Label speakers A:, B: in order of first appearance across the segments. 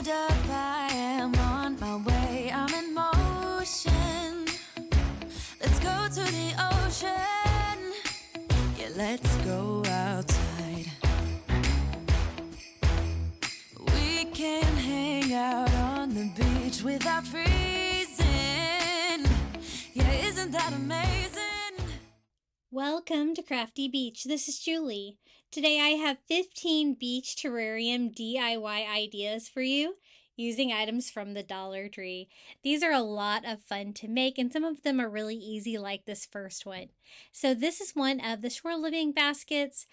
A: hold up, I am on my way. I'm in motion. Let's go to the ocean. Yeah, let's go outside. We can hang out on the beach without freezing. Yeah, isn't that amazing?
B: Welcome to Crafty Beach. This is Julie. Today I have 15 beach terrarium DIY ideas for you using items from the Dollar Tree. These are a lot of fun to make, and some of them are really easy, like this first one. So this is one of the shore living baskets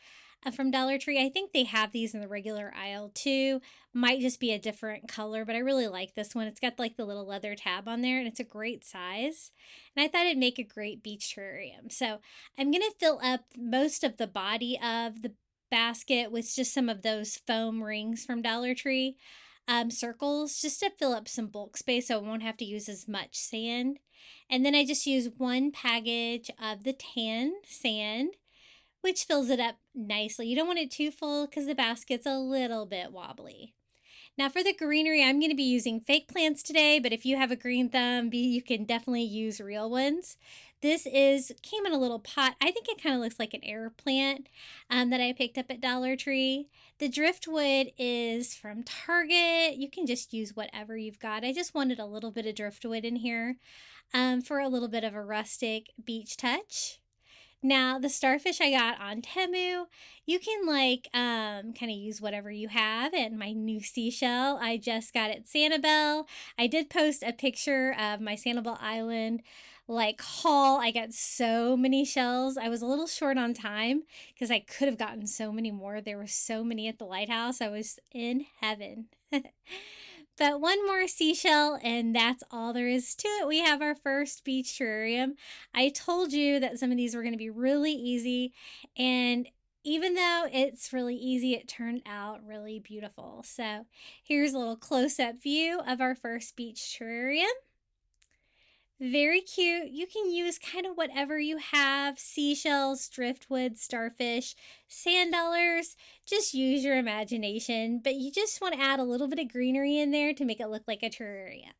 B: from Dollar Tree. I think they have these in the regular aisle too. Might just be a different color, but I really like this one. It's got like the little leather tab on there, and it's a great size. And I thought it'd make a great beach terrarium. So I'm going to fill up most of the body of the basket with just some of those foam rings from Dollar Tree. Circles, just to fill up some bulk space so I won't have to use as much sand. And then I just use one package of the tan sand, which fills it up nicely. You don't want it too full because the basket's a little bit wobbly. Now for the greenery, I'm going to be using fake plants today, but if you have a green thumb, you can definitely use real ones. This came in a little pot. I think it kind of looks like an air plant that I picked up at Dollar Tree. The driftwood is from Target. You can just use whatever you've got. I just wanted a little bit of driftwood in here for a little bit of a rustic beach touch. Now, the starfish I got on Temu, you can kind of use whatever you have. And my new seashell, I just got at Sanibel. I did post a picture of my Sanibel Island haul. I got so many shells. I was a little short on time because I could have gotten so many more. There were so many at the lighthouse. I was in heaven. But one more seashell, and that's all there is to it. We have our first beach terrarium. I told you that some of these were going to be really easy, and even though it's really easy, it turned out really beautiful. So here's a little close-up view of our first beach terrarium. Very cute. You can use kind of whatever you have: seashells, driftwood, starfish, sand dollars. Just use your imagination, but you just want to add a little bit of greenery in there to make it look like a terrarium.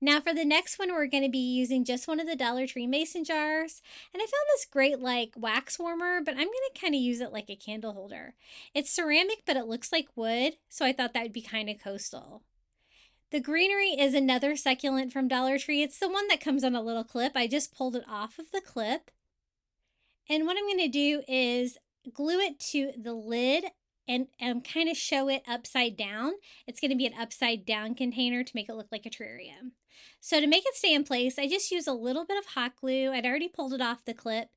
B: Now for the next one, we're going to be using just one of the Dollar Tree mason jars. And I found this great wax warmer, but I'm going to kind of use it like a candle holder. It's ceramic, but it looks like wood, so I thought that would be kind of coastal. The greenery is another succulent from Dollar Tree. It's the one that comes on a little clip. I just pulled it off of the clip. And what I'm going to do is glue it to the lid and kind of show it upside down. It's going to be an upside down container to make it look like a terrarium. So to make it stay in place, I just use a little bit of hot glue. I'd already pulled it off the clip,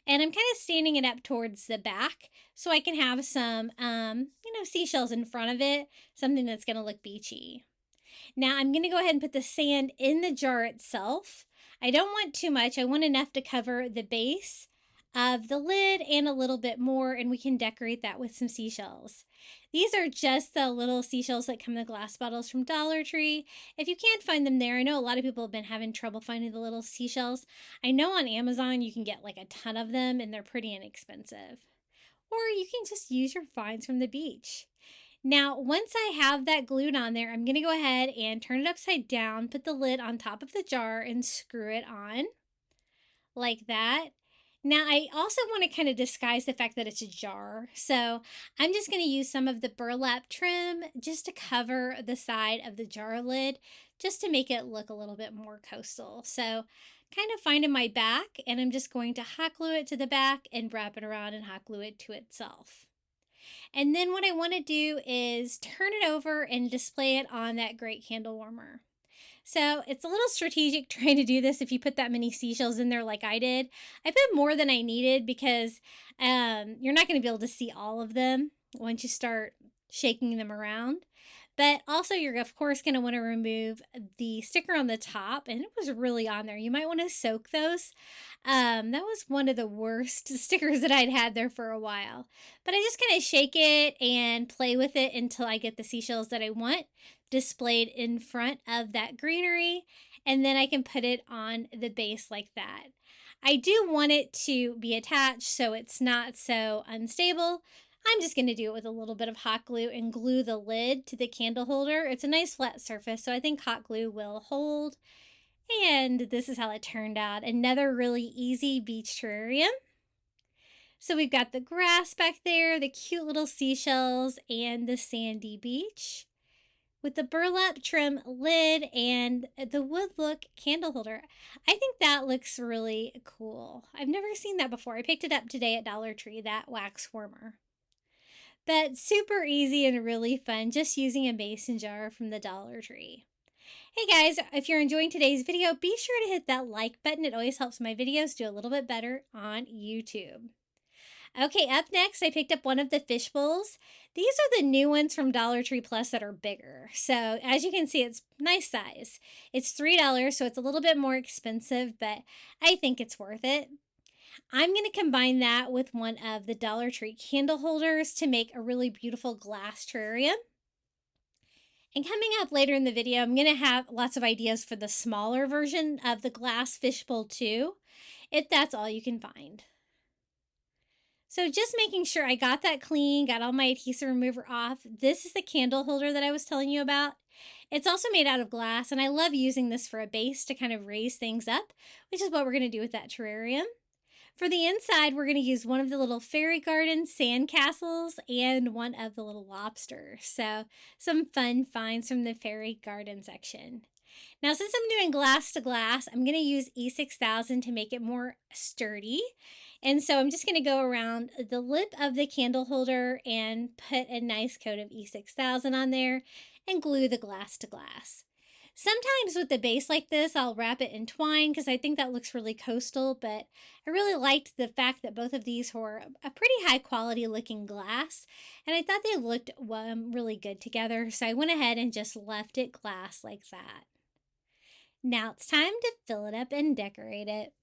B: and I'm kind of standing it up towards the back so I can have some, seashells in front of it, something that's going to look beachy. Now I'm going to go ahead and put the sand in the jar itself. I don't want too much. I want enough to cover the base of the lid and a little bit more, and we can decorate that with some seashells. These are just the little seashells that come in the glass bottles from Dollar Tree. If you can't find them there, I know a lot of people have been having trouble finding the little seashells. I know on Amazon you can get a ton of them, and they're pretty inexpensive. Or you can just use your finds from the beach. Now, once I have that glued on there, I'm going to go ahead and turn it upside down, put the lid on top of the jar, and screw it on like that. Now, I also want to kind of disguise the fact that it's a jar. So I'm just going to use some of the burlap trim just to cover the side of the jar lid, just to make it look a little bit more coastal. So kind of finding my back, and I'm just going to hot glue it to the back and wrap it around and hot glue it to itself. And then what I want to do is turn it over and display it on that great candle warmer. So it's a little strategic trying to do this if you put that many seashells in there like I did. I put more than I needed because you're not going to be able to see all of them once you start shaking them around. But also you're of course going to want to remove the sticker on the top, and it was really on there. You might want to soak those. That was one of the worst stickers that I'd had there for a while. But I just kind of shake it and play with it until I get the seashells that I want displayed in front of that greenery, and then I can put it on the base like that. I do want it to be attached so it's not so unstable. I'm just going to do it with a little bit of hot glue and glue the lid to the candle holder. It's a nice flat surface, so I think hot glue will hold. And this is how it turned out. Another really easy beach terrarium. So we've got the grass back there, the cute little seashells, and the sandy beach with the burlap trim lid and the wood look candle holder. I think that looks really cool. I've never seen that before. I picked it up today at Dollar Tree, that wax warmer. But super easy and really fun, just using a mason jar from the Dollar Tree. Hey guys, if you're enjoying today's video, be sure to hit that like button. It always helps my videos do a little bit better on YouTube. Okay, up next, I picked up one of the fish bowls. These are the new ones from Dollar Tree Plus that are bigger. So as you can see, it's nice size. It's $3, so it's a little bit more expensive, but I think it's worth it. I'm going to combine that with one of the Dollar Tree candle holders to make a really beautiful glass terrarium. And coming up later in the video, I'm going to have lots of ideas for the smaller version of the glass fishbowl too, if that's all you can find. So just making sure I got that clean, got all my adhesive remover off. This is the candle holder that I was telling you about. It's also made out of glass, and I love using this for a base to kind of raise things up, which is what we're going to do with that terrarium. For the inside, we're going to use one of the little fairy garden sand castles and one of the little lobsters. So some fun finds from the fairy garden section. Now, since I'm doing glass to glass, I'm going to use E6000 to make it more sturdy. And so I'm just going to go around the lip of the candle holder and put a nice coat of E6000 on there and glue the glass to glass. Sometimes with the base like this, I'll wrap it in twine because I think that looks really coastal, but I really liked the fact that both of these were a pretty high quality looking glass, and I thought they looked really good together, so I went ahead and just left it glass like that. Now it's time to fill it up and decorate it.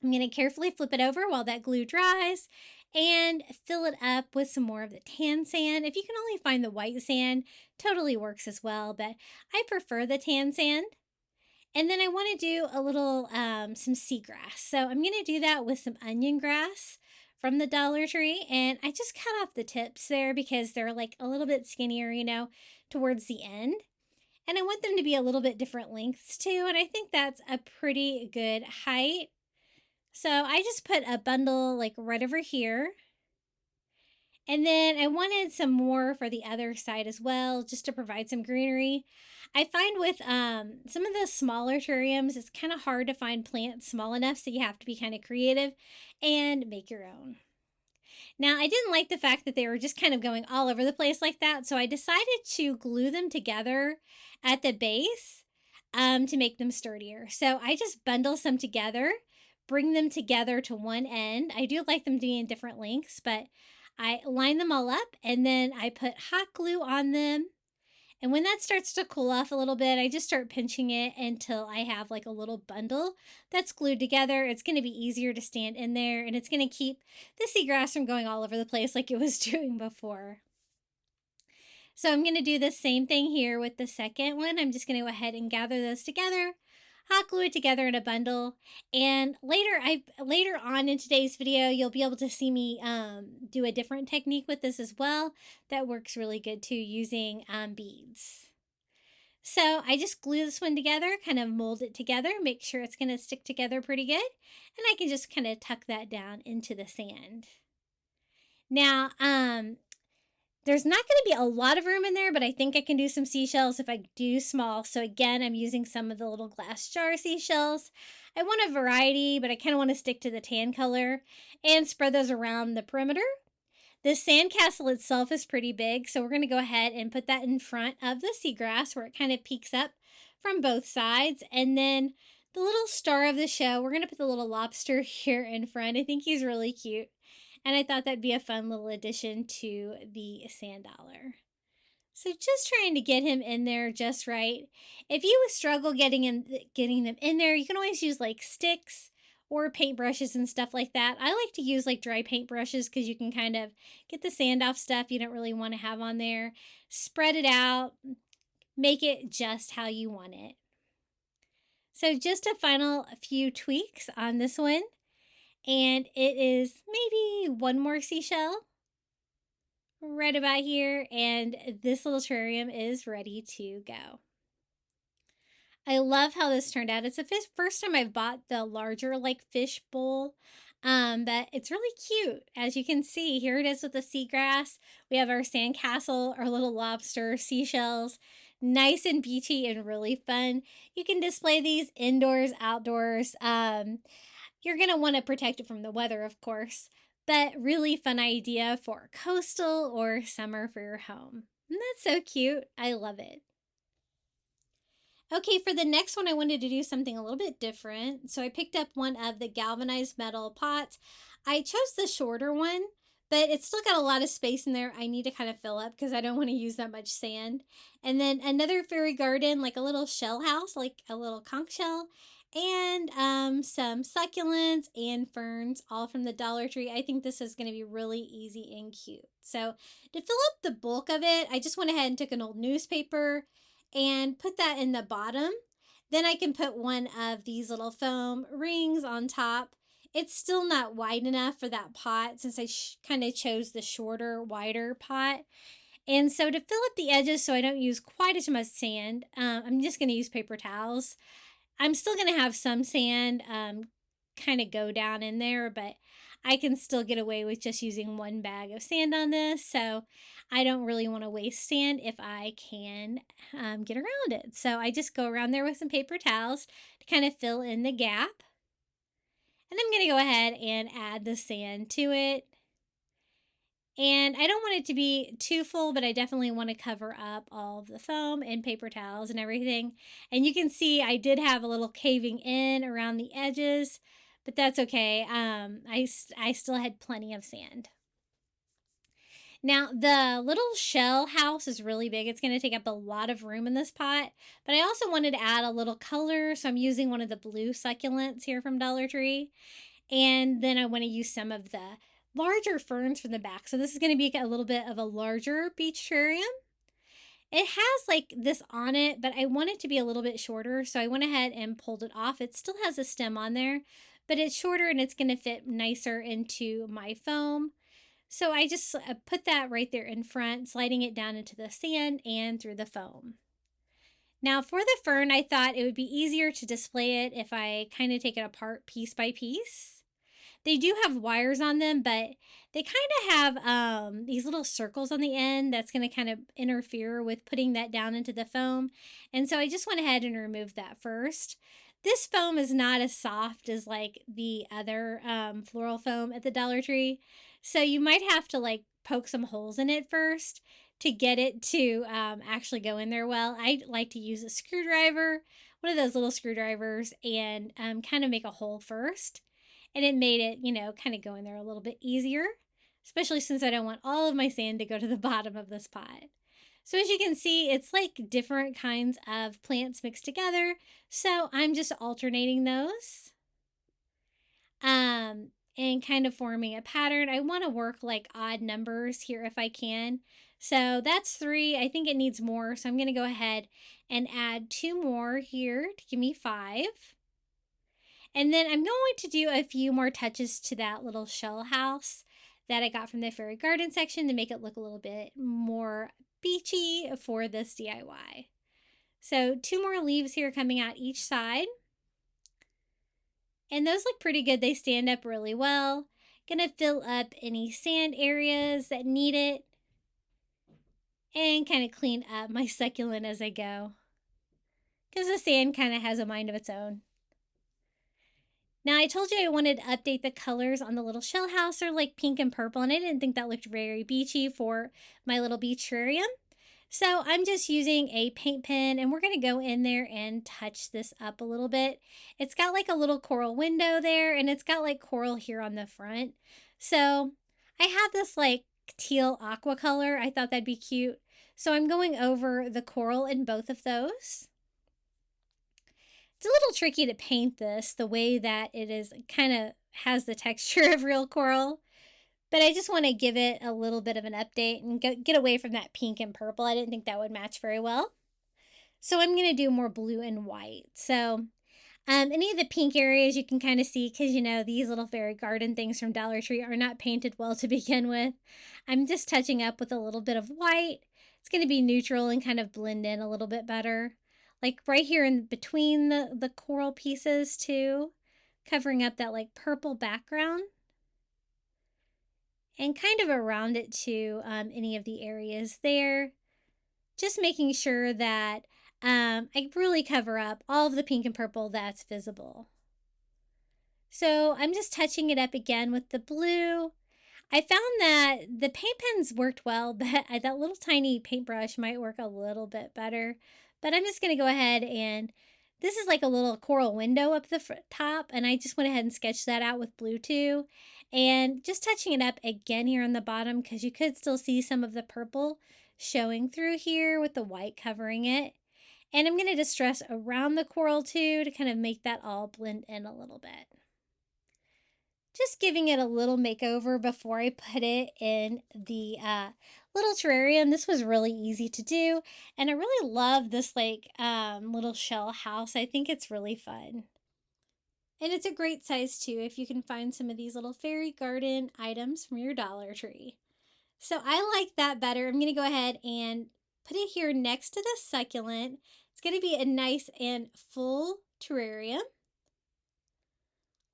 B: I'm going to carefully flip it over while that glue dries and fill it up with some more of the tan sand. If you can only find the white sand, totally works as well, but I prefer the tan sand. And then I want to do a little, some seagrass. So I'm going to do that with some onion grass from the Dollar Tree. And I just cut off the tips there because they're like a little bit skinnier, towards the end. And I want them to be a little bit different lengths too. And I think that's a pretty good height. So I just put a bundle like right over here. And then I wanted some more for the other side as well, just to provide some greenery. I find with some of the smaller terrariums, it's kind of hard to find plants small enough, so you have to be kind of creative and make your own. Now, I didn't like the fact that they were just kind of going all over the place like that, so I decided to glue them together at the base to make them sturdier. So I just bundle some together, bring them together to one end. I do like them to be in different lengths, but I line them all up and then I put hot glue on them. And when that starts to cool off a little bit, I just start pinching it until I have like a little bundle that's glued together. It's going to be easier to stand in there, and it's going to keep the seagrass from going all over the place like it was doing before. So I'm going to do the same thing here with the second one. I'm just going to go ahead and gather those together, hot glue it together in a bundle, and later on in today's video, you'll be able to see me do a different technique with this as well that works really good too, using beads. So I just glue this one together, kind of mold it together, make sure it's going to stick together pretty good, and I can just kind of tuck that down into the sand. Now, there's not going to be a lot of room in there, but I think I can do some seashells if I do small. So again, I'm using some of the little glass jar seashells. I want a variety, but I kind of want to stick to the tan color and spread those around the perimeter. The sandcastle itself is pretty big, so we're going to go ahead and put that in front of the seagrass where it kind of peeks up from both sides. And then the little star of the show, we're going to put the little lobster here in front. I think he's really cute. And I thought that'd be a fun little addition to the sand dollar. So just trying to get him in there just right. If you struggle getting them in there, you can always use like sticks or paintbrushes and stuff like that. I like to use like dry paintbrushes because you can kind of get the sand off stuff you don't really want to have on there. Spread it out. Make it just how you want it. So just a few tweaks on this one. And it is maybe one more seashell. right about here, and this little terrarium is ready to go. I love how this turned out. It's the first time I've bought the larger like fish bowl. But it's really cute. As you can see, here it is with the seagrass. We have our sandcastle, our little lobster, seashells. Nice and beachy and really fun. You can display these indoors, outdoors. You're going to want to protect it from the weather, of course. But really fun idea for coastal or summer for your home. And that's so cute. I love it. Okay, for the next one, I wanted to do something a little bit different. So I picked up one of the galvanized metal pots. I chose the shorter one, but it's still got a lot of space in there I need to kind of fill up because I don't want to use that much sand. And then another fairy garden, like a little shell house, like a little conch shell, and some succulents and ferns, all from the Dollar Tree. I think this is going to be really easy and cute. So to fill up the bulk of it, I just went ahead and took an old newspaper and put that in the bottom. Then I can put one of these little foam rings on top. It's still not wide enough for that pot since I kind of chose the shorter, wider pot. And so to fill up the edges so I don't use quite as much sand, I'm just going to use paper towels. I'm still going to have some sand kind of go down in there, but I can still get away with just using one bag of sand on this. So I don't really want to waste sand if I can get around it. So I just go around there with some paper towels to kind of fill in the gap. And I'm going to go ahead and add the sand to it. And I don't want it to be too full, but I definitely want to cover up all of the foam and paper towels and everything. And you can see I did have a little caving in around the edges, but that's okay. I still had plenty of sand. Now, the little shell house is really big. It's going to take up a lot of room in this pot, but I also wanted to add a little color, so I'm using one of the blue succulents here from Dollar Tree. And then I want to use some of the larger ferns from the back. So this is going to be a little bit of a larger beach terrarium. It has like this on it, but I want it to be a little bit shorter. So I went ahead and pulled it off. It still has a stem on there, but it's shorter and it's going to fit nicer into my foam. So I just put that right there in front, sliding it down into the sand and through the foam. Now for the fern, I thought it would be easier to display it if I kind of take it apart piece by piece. They do have wires on them, but they kind of have these little circles on the end that's going to kind of interfere with putting that down into the foam. And so I just went ahead and removed that first. This foam is not as soft as like the other floral foam at the Dollar Tree. So you might have to like poke some holes in it first to get it to actually go in there well. I like to use a screwdriver, one of those little screwdrivers, and kind of make a hole first. And it made it, kind of go in there a little bit easier, especially since I don't want all of my sand to go to the bottom of this pot. So as you can see, it's like different kinds of plants mixed together. So I'm just alternating those and kind of forming a pattern. I want to work like odd numbers here if I can. So that's 3. I think it needs more. So I'm going to go ahead and add 2 more here to give me 5. And then I'm going to do a few more touches to that little shell house that I got from the fairy garden section to make it look a little bit more beachy for this DIY. So 2 more leaves here coming out each side. And those look pretty good. They stand up really well. Gonna fill up any sand areas that need it. And kind of clean up my succulent as I go, because the sand kind of has a mind of its own. Now, I told you I wanted to update the colors on the little shell house. They're like pink and purple, and I didn't think that looked very beachy for my little beach terrarium. So I'm just using a paint pen, and we're going to go in there and touch this up a little bit. It's got like a little coral window there, and it's got like coral here on the front. So I have this like teal aqua color. I thought that'd be cute. So I'm going over the coral in both of those. It's a little tricky to paint this the way that it is, kind of has the texture of real coral. But I just want to give it a little bit of an update and get away from that pink and purple. I didn't think that would match very well. So I'm going to do more blue and white. So Any of the pink areas you can kind of see because, these little fairy garden things from Dollar Tree are not painted well to begin with. I'm just touching up with a little bit of white. It's going to be neutral and kind of blend in a little bit better. Like right here in between the coral pieces too, covering up that like purple background. And kind of around it too, any of the areas there. Just making sure that I really cover up all of the pink and purple that's visible. So I'm just touching it up again with the blue. I found that the paint pens worked well, but that little tiny paintbrush might work a little bit better. But I'm just going to go ahead and this is like a little coral window up the top, and I just went ahead and sketched that out with blue too. And just touching it up again here on the bottom because you could still see some of the purple showing through here with the white covering it. And I'm going to distress around the coral too to kind of make that all blend in a little bit. Just giving it a little makeover before I put it in the little terrarium. This was really easy to do, and I really love this like little shell house. I think it's really fun. And it's a great size too if you can find some of these little fairy garden items from your Dollar Tree. So I like that better. I'm going to go ahead and put it here next to the succulent. It's going to be a nice and full terrarium.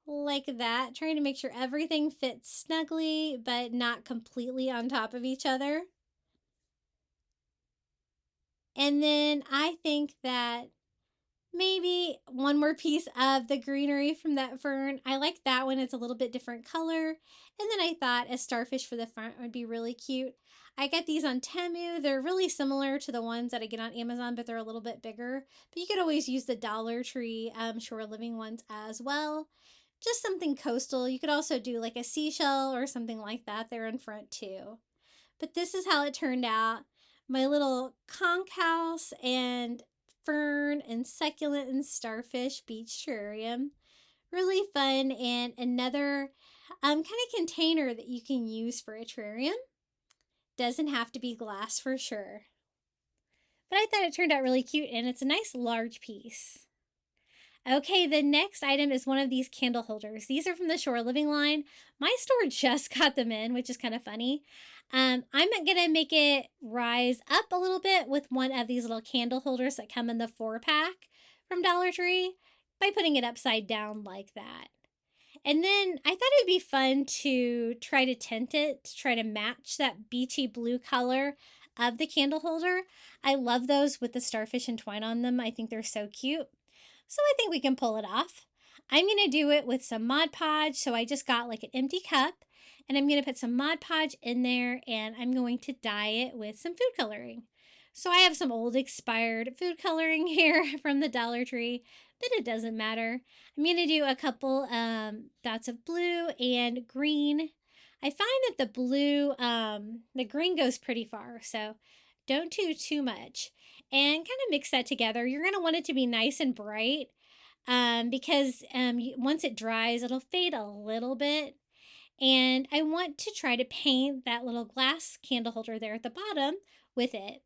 B: Like that, trying to make sure everything fits snugly but not completely on top of each other. And then I think that maybe one more piece of the greenery from that fern. I like that one. It's a little bit different color. And then I thought a starfish for the front would be really cute. I got these on Temu. They're really similar to the ones that I get on Amazon, but they're a little bit bigger. But you could always use the Dollar Tree Shore Living ones as well. Just something coastal. You could also do like a seashell or something like that there in front too. But this is how it turned out. My little conch house and fern and succulent and starfish beach terrarium. Really fun, and another kind of container that you can use for a terrarium. Doesn't have to be glass for sure. But I thought it turned out really cute, and it's a nice large piece. Okay, the next item is one of these candle holders. These are from the Shore Living line. My store just got them in, which is kind of funny. I'm going to make it rise up a little bit with one of these little candle holders that come in the 4-pack from Dollar Tree by putting it upside down like that. And then I thought it would be fun to try to tint it, to try to match that beachy blue color of the candle holder. I love those with the starfish and twine on them. I think they're so cute. So I think we can pull it off. I'm going to do it with some Mod Podge. So I just got like an empty cup, and I'm going to put some Mod Podge in there, and I'm going to dye it with some food coloring. So I have some old expired food coloring here from the Dollar Tree, but it doesn't matter. I'm going to do a couple dots of blue and green. I find that the blue, the green goes pretty far, so don't do too much. And kind of mix that together. You're going to want it to be nice and bright because once it dries, it'll fade a little bit. And I want to try to paint that little glass candle holder there at the bottom with it.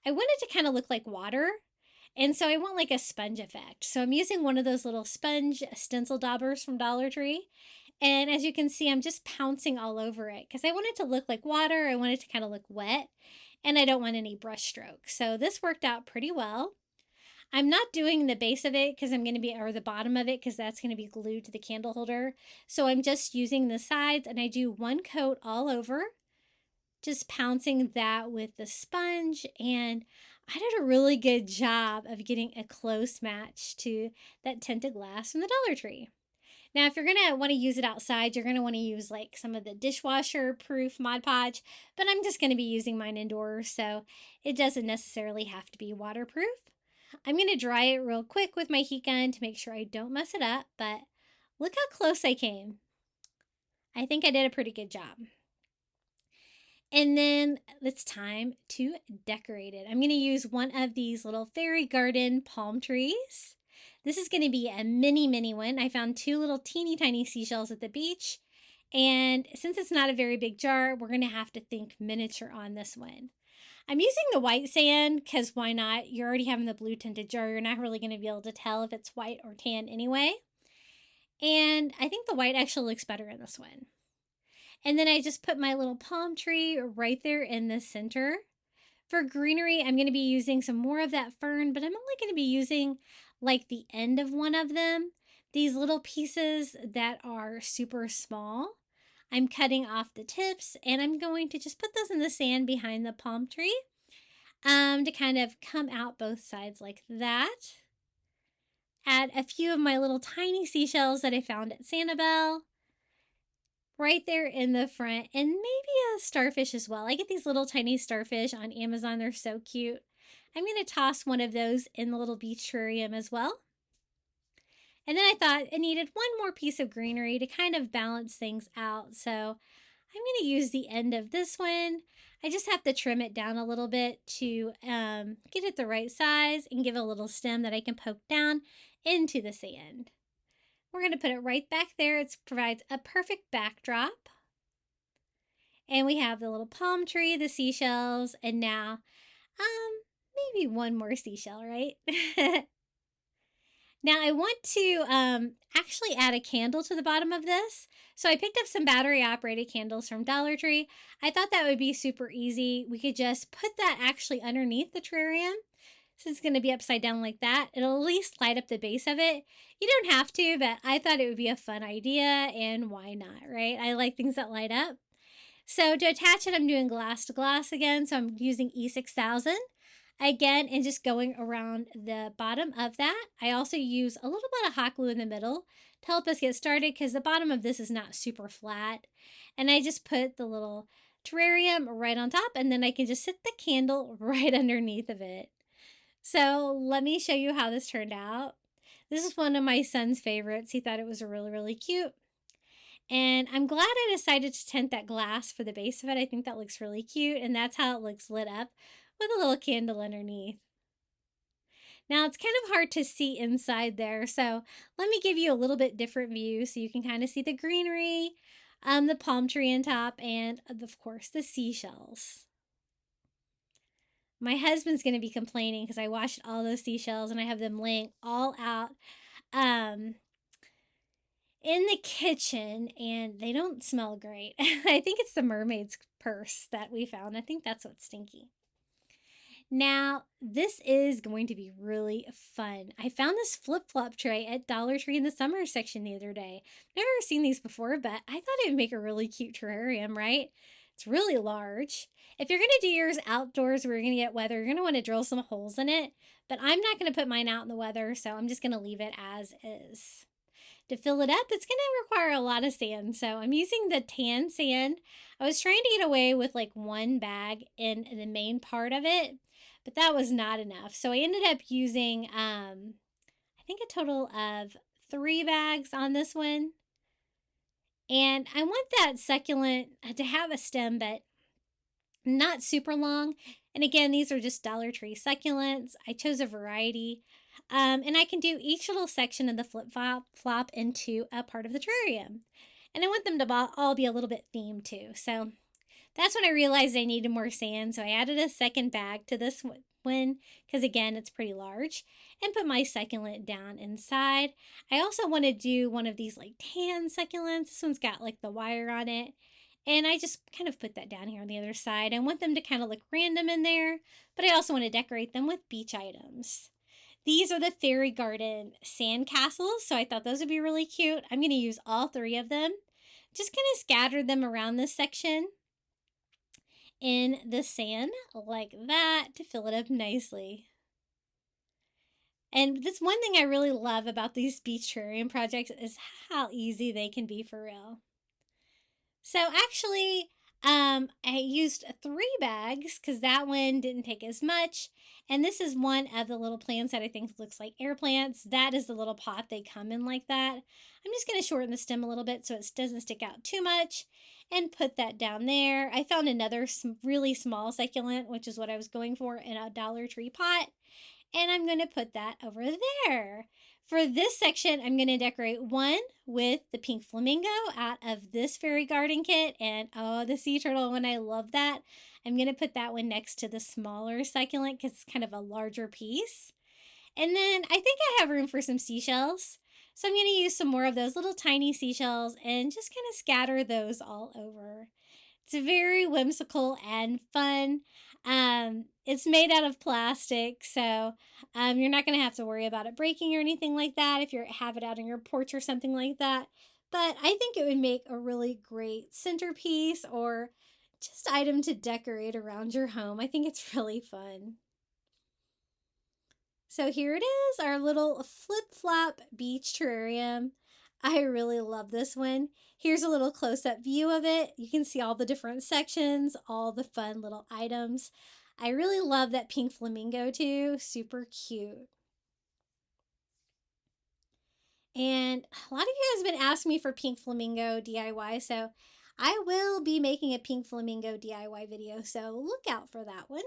B: I want it to kind of look like water. And so I want like a sponge effect. So I'm using one of those little sponge stencil daubers from Dollar Tree. And as you can see, I'm just pouncing all over it because I want it to look like water. I want it to kind of look wet. And I don't want any brush strokes. So this worked out pretty well. I'm not doing the base of it because I'm going to be, or the bottom of it, because that's going to be glued to the candle holder. So I'm just using the sides, and I do one coat all over, just pouncing that with the sponge. And I did a really good job of getting a close match to that tinted glass from the Dollar Tree. Now, if you're going to want to use it outside, you're going to want to use like some of the dishwasher-proof Mod Podge, but I'm just going to be using mine indoors, so it doesn't necessarily have to be waterproof. I'm going to dry it real quick with my heat gun to make sure I don't mess it up, but look how close I came. I think I did a pretty good job. And then it's time to decorate it. I'm going to use one of these little fairy garden palm trees. This is going to be a mini one. I found 2 little teeny tiny seashells at the beach. And since it's not a very big jar, we're going to have to think miniature on this one. I'm using the white sand because why not? You're already having the blue tinted jar. You're not really going to be able to tell if it's white or tan anyway. And I think the white actually looks better in this one. And then I just put my little palm tree right there in the center. For greenery, I'm going to be using some more of that fern, but I'm only going to be using like the end of one of them. These little pieces that are super small. I'm cutting off the tips and I'm going to just put those in the sand behind the palm tree to kind of come out both sides like that. Add a few of my little tiny seashells that I found at Sanibel right there in the front, and maybe a starfish as well. I get these little tiny starfish on Amazon. They're so cute. I'm going to toss one of those in the little beach terrarium as well. And then I thought I needed one more piece of greenery to kind of balance things out. So I'm going to use the end of this one. I just have to trim it down a little bit to get it the right size and give it a little stem that I can poke down into the sand. We're going to put it right back there. It provides a perfect backdrop. And we have the little palm tree, the seashells, and now maybe one more seashell, right? Now I want to actually add a candle to the bottom of this. So I picked up some battery operated candles from Dollar Tree. I thought that would be super easy. We could just put that actually underneath the terrarium. Since it's going to be upside down like that, it'll at least light up the base of it. You don't have to, but I thought it would be a fun idea, and why not, right? I like things that light up. So to attach it, I'm doing glass to glass again. So I'm using E6000 again and just going around the bottom of that. I also use a little bit of hot glue in the middle to help us get started because the bottom of this is not super flat. And I just put the little terrarium right on top, and then I can just sit the candle right underneath of it. So let me show you how this turned out. This is one of my son's favorites. He thought it was really, really cute. And I'm glad I decided to tint that glass for the base of it. I think that looks really cute. And that's how it looks lit up with a little candle underneath. Now it's kind of hard to see inside there. So let me give you a little bit different view so you can kind of see the greenery, the palm tree on top, and of course the seashells. My husband's going to be complaining because I washed all those seashells and I have them laying all out in the kitchen and they don't smell great. I think it's the mermaid's purse that we found. I think that's what's stinky. Now, this is going to be really fun. I found this flip-flop tray at Dollar Tree in the summer section the other day. Never seen these before, but I thought it would make a really cute terrarium, right? It's really large. If you're going to do yours outdoors where you're going to get weather, you're going to want to drill some holes in it. But I'm not going to put mine out in the weather, so I'm just going to leave it as is. To fill it up, it's going to require a lot of sand. So I'm using the tan sand. I was trying to get away with like one bag in the main part of it, but that was not enough. So I ended up using, I think a total of 3 bags on this one. And I want that succulent to have a stem, but not super long. And again, these are just Dollar Tree succulents. I chose a variety. And I can do each little section of the flip-flop into a part of the terrarium. And I want them to all be a little bit themed too. So that's when I realized I needed more sand. So I added a second bag to this one because again, it's pretty large, and put my succulent down inside. I also want to do one of these like tan succulents. This one's got like the wire on it. And I just kind of put that down here on the other side. I want them to kind of look random in there, but I also want to decorate them with beach items. These are the Fairy Garden sand castles, so I thought those would be really cute. I'm going to use all 3 of them. Just kind of scatter them around this section in the sand like that to fill it up nicely. And this one thing I really love about these beach terrarium projects is how easy they can be for real. So actually, I used 3 bags because that one didn't take as much. And this is one of the little plants that I think looks like air plants. That is the little pot they come in like that. I'm just going to shorten the stem a little bit so it doesn't stick out too much and put that down there. I found another really small succulent, which is what I was going for, in a Dollar Tree pot. and I'm going to put that over there. For this section, I'm going to decorate one with the pink flamingo out of this fairy garden kit, and oh, the sea turtle one, I love that. I'm going to put that one next to the smaller succulent because it's kind of a larger piece. And then I think I have room for some seashells. So I'm going to use some more of those little tiny seashells and just kind of scatter those all over. It's very whimsical and fun. It's made out of plastic, so you're not going to have to worry about it breaking or anything like that if you have it out on your porch or something like that. But I think it would make a really great centerpiece or just item to decorate around your home. I think it's really fun. So here it is, our little flip-flop beach terrarium. I really love this one. Here's a little close-up view of it. You can see all the different sections, all the fun little items. I really love that pink flamingo too, super cute. And a lot of you guys have been asking me for pink flamingo DIY, so I will be making a pink flamingo DIY video, so look out for that one.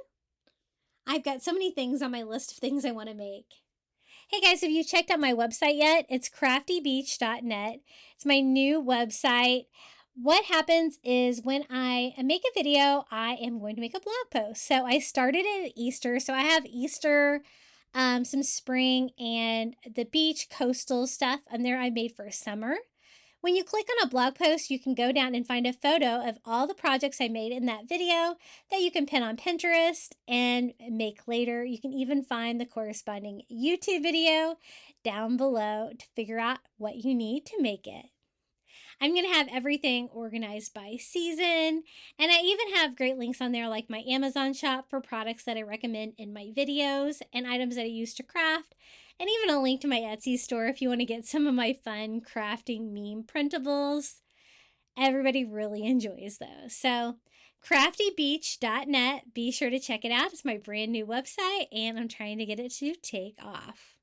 B: I've got so many things on my list of things I want to make. Hey guys, have you checked out my website yet? It's craftybeach.net. It's my new website. What happens is when I make a video, I am going to make a blog post. So I started it at Easter. So I have Easter, some spring, and the beach coastal stuff on there I made for summer. When you click on a blog post, you can go down and find a photo of all the projects I made in that video that you can pin on Pinterest and make later. You can even find the corresponding YouTube video down below to figure out what you need to make it. I'm going to have everything organized by season, and I even have great links on there like my Amazon shop for products that I recommend in my videos and items that I use to craft, and even a link to my Etsy store if you want to get some of my fun crafting meme printables. Everybody really enjoys those. So craftybeach.net, be sure to check it out. It's my brand new website, and I'm trying to get it to take off.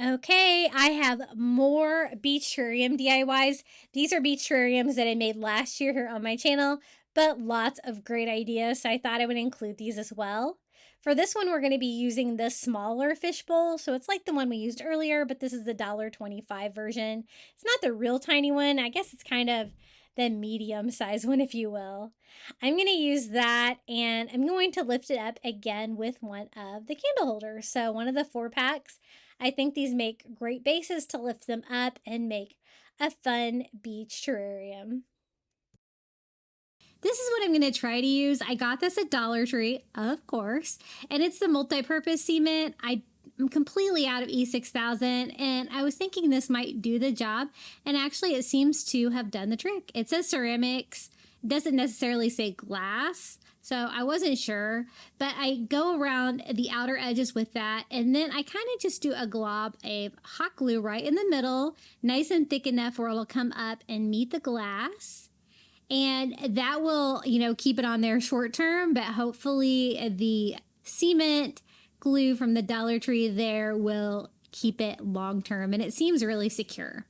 B: Okay, I have more beach terrarium DIYs. These are beach terrariums that I made last year here on my channel, but lots of great ideas, so I thought I would include these as well. For this one, we're going to be using the smaller fishbowl, so it's like the one we used earlier, but this is the $1.25 version. It's not the real tiny one. I guess it's kind of the medium size one, if you will. I'm going to use that, and I'm going to lift it up again with one of the candle holders. So one of the 4-packs. I think these make great bases to lift them up and make a fun beach terrarium. This is what I'm going to try to use. I got this at Dollar Tree, of course, and it's the multi-purpose cement. I'm completely out of E6000, and I was thinking this might do the job, and actually it seems to have done the trick. It says ceramics. It doesn't necessarily say glass, so I wasn't sure, but I go around the outer edges with that, and then I kind of just do a glob of hot glue right in the middle, nice and thick enough where it'll come up and meet the glass. And that will, keep it on there short term, but hopefully the cement glue from the Dollar Tree there will keep it long term, and it seems really secure.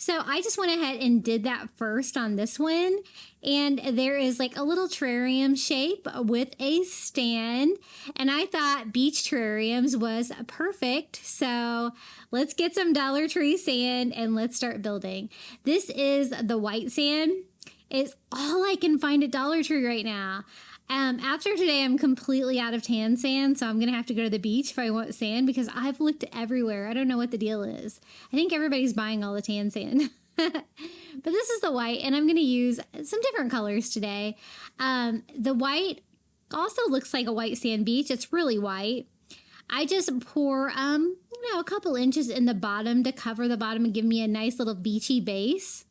B: So I just went ahead and did that first on this one, and there is like a little terrarium shape with a stand, and I thought beach terrariums was perfect. So let's get some Dollar Tree sand and let's start building. This is the white sand. It's all I can find at Dollar Tree right now. After today, I'm completely out of tan sand, so I'm going to have to go to the beach if I want sand because I've looked everywhere. I don't know what the deal is. I think everybody's buying all the tan sand. But this is the white, and I'm going to use some different colors today. The white also looks like a white sand beach. It's really white. I just pour, a couple inches in the bottom to cover the bottom and give me a nice little beachy base.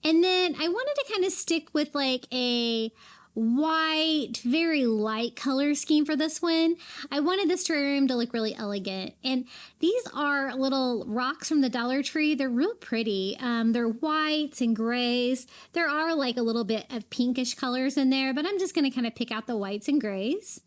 B: And then I wanted to kind of stick with like a white, very light color scheme for this one. I wanted this terrarium to look really elegant. And these are little rocks from the Dollar Tree. They're real pretty. They're whites and grays. There are like a little bit of pinkish colors in there, but I'm just going to kind of pick out the whites and grays.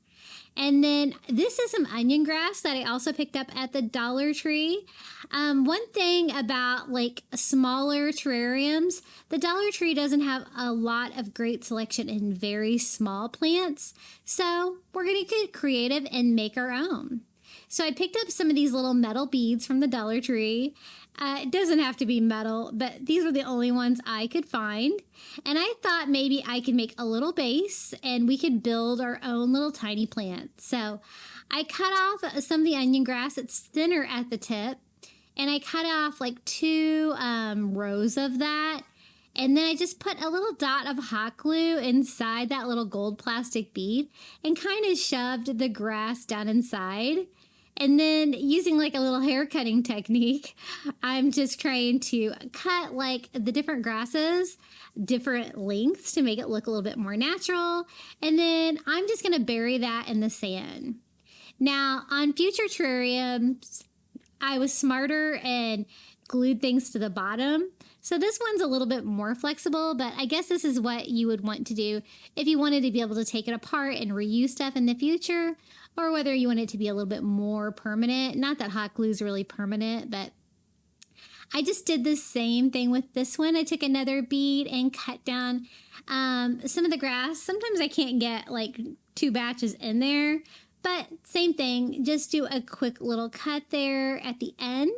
B: And then this is some onion grass that I also picked up at the Dollar Tree. One thing about like smaller terrariums, the Dollar Tree doesn't have a lot of great selection in very small plants. So we're going to get creative and make our own. So I picked up some of these little metal beads from the Dollar Tree. It doesn't have to be metal, but these were the only ones I could find. And I thought maybe I could make a little base and we could build our own little tiny plant. So I cut off some of the onion grass. It's thinner at the tip. And I cut off like 2 rows of that. And then I just put a little dot of hot glue inside that little gold plastic bead and kind of shoved the grass down inside. And then using like a little hair cutting technique, I'm just trying to cut like the different grasses, different lengths to make it look a little bit more natural. And then I'm just going to bury that in the sand. Now on future terrariums, I was smarter and glued things to the bottom. So this one's a little bit more flexible, but I guess this is what you would want to do if you wanted to be able to take it apart and reuse stuff in the future, or whether you want it to be a little bit more permanent. Not that hot glue is really permanent, but I just did the same thing with this one. I took another bead and cut down some of the grass. Sometimes I can't get like 2 batches in there, but same thing. Just do a quick little cut there at the end.